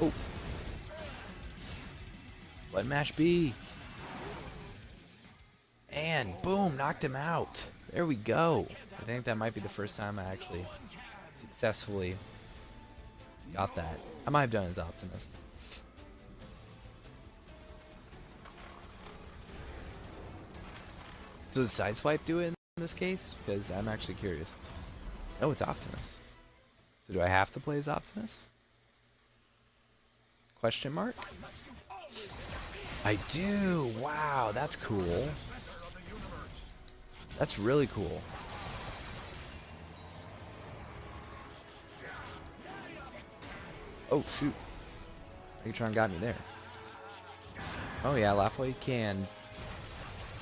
Oh, butt mash B, and boom, knocked him out. There we go. I think that might be the first time I actually successfully got that. I might have done as Optimus. So does Sideswipe do it in this case? Because I'm actually curious. Oh, it's Optimus. So do I have to play as Optimus? Question mark? I do! Wow, that's cool. That's really cool. Oh, shoot. Megatron got me there. Oh yeah, laugh while you can.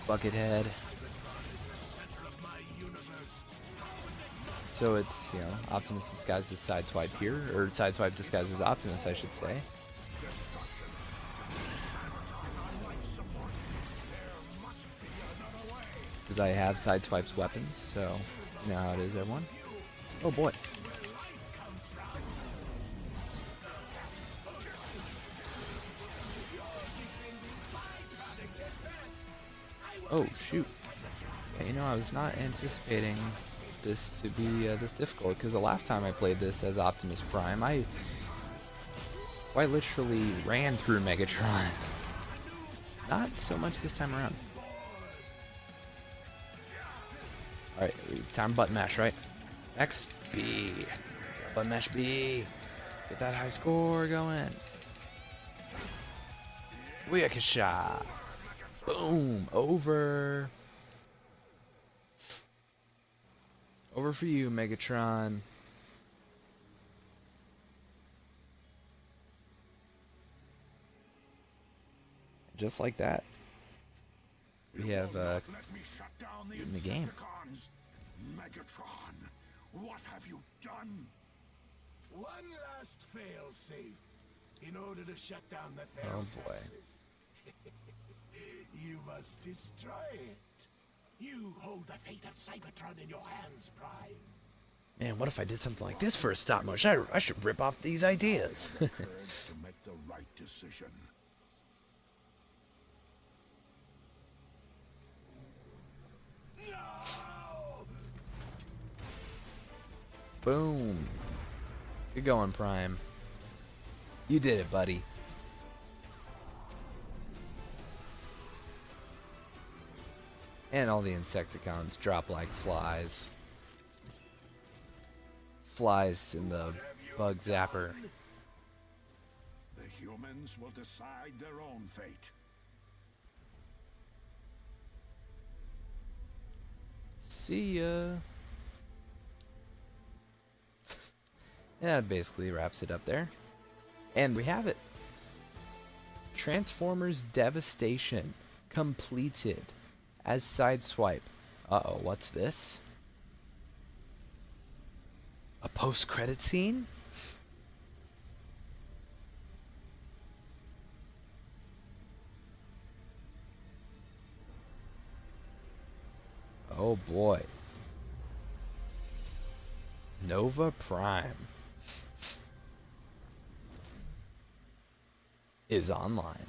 Buckethead. So it's, Optimus disguised as Sideswipe here, or Sideswipe disguised as Optimus, I should say. Because I have Sideswipe's weapons, so you know how it is, everyone. Oh boy. Oh shoot. Yeah, I was not anticipating this to be this difficult, because the last time I played this as Optimus Prime, I quite literally ran through Megatron. Not so much this time around. Alright, time button mash, right? X, B. Button mash B. Get that high score going. Weakasha. Boom. Over. Over for you, Megatron. Just like that, we have in the game. Megatron, what have you done? One last fail-safe in order to shut down the failed taxes. You must destroy it. You hold the fate of Cybertron in your hands, Prime. Man, what if I did something like this for a stop motion? I should rip off these ideas. To make the right decision. No! Boom. You're going, Prime. You did it, buddy. And all the Insecticons drop like flies. Flies in the bug zapper. The humans will decide their own fate. See ya. That basically wraps it up there. And we have it. Transformers Devastation completed as Sideswipe. Uh-oh, what's this? A post-credit scene? Oh boy. Nova Prime is online.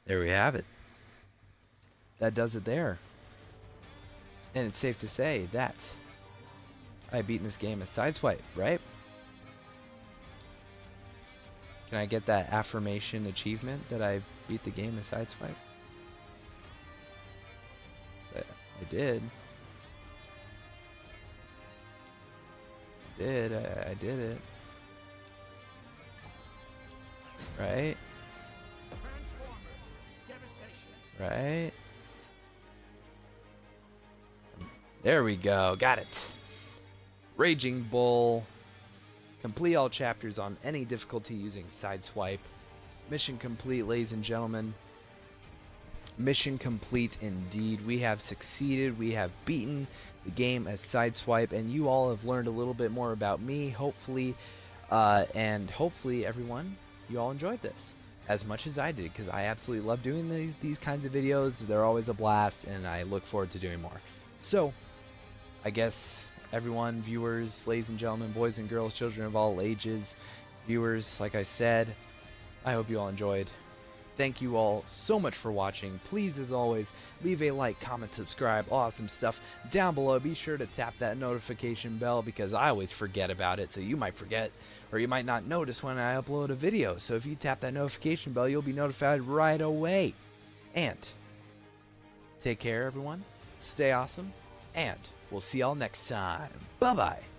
There we have it. That does it there. And it's safe to say that I beaten this game as Sideswipe, right? Can I get that affirmation achievement that I beat the game as Sideswipe? I did. I did it. Right? Right? There we go. Got it. Raging Bull. Complete all chapters on any difficulty using Sideswipe. Mission complete, ladies and gentlemen. Mission complete indeed. We have succeeded. We have beaten the game as Sideswipe, and you all have learned a little bit more about me, hopefully, and hopefully everyone, you all enjoyed this as much as I did, because I absolutely love doing these kinds of videos. They're always a blast, and I look forward to doing more. So, I guess everyone, viewers, ladies and gentlemen, boys and girls, children of all ages, viewers, like I said, I hope you all enjoyed. Thank you all so much for watching. Please, as always, leave a like, comment, subscribe, awesome stuff down below. Be sure to tap that notification bell because I always forget about it, so you might forget or you might not notice when I upload a video. So if you tap that notification bell, you'll be notified right away. And take care, everyone. Stay awesome, and we'll see y'all next time. Bye-bye.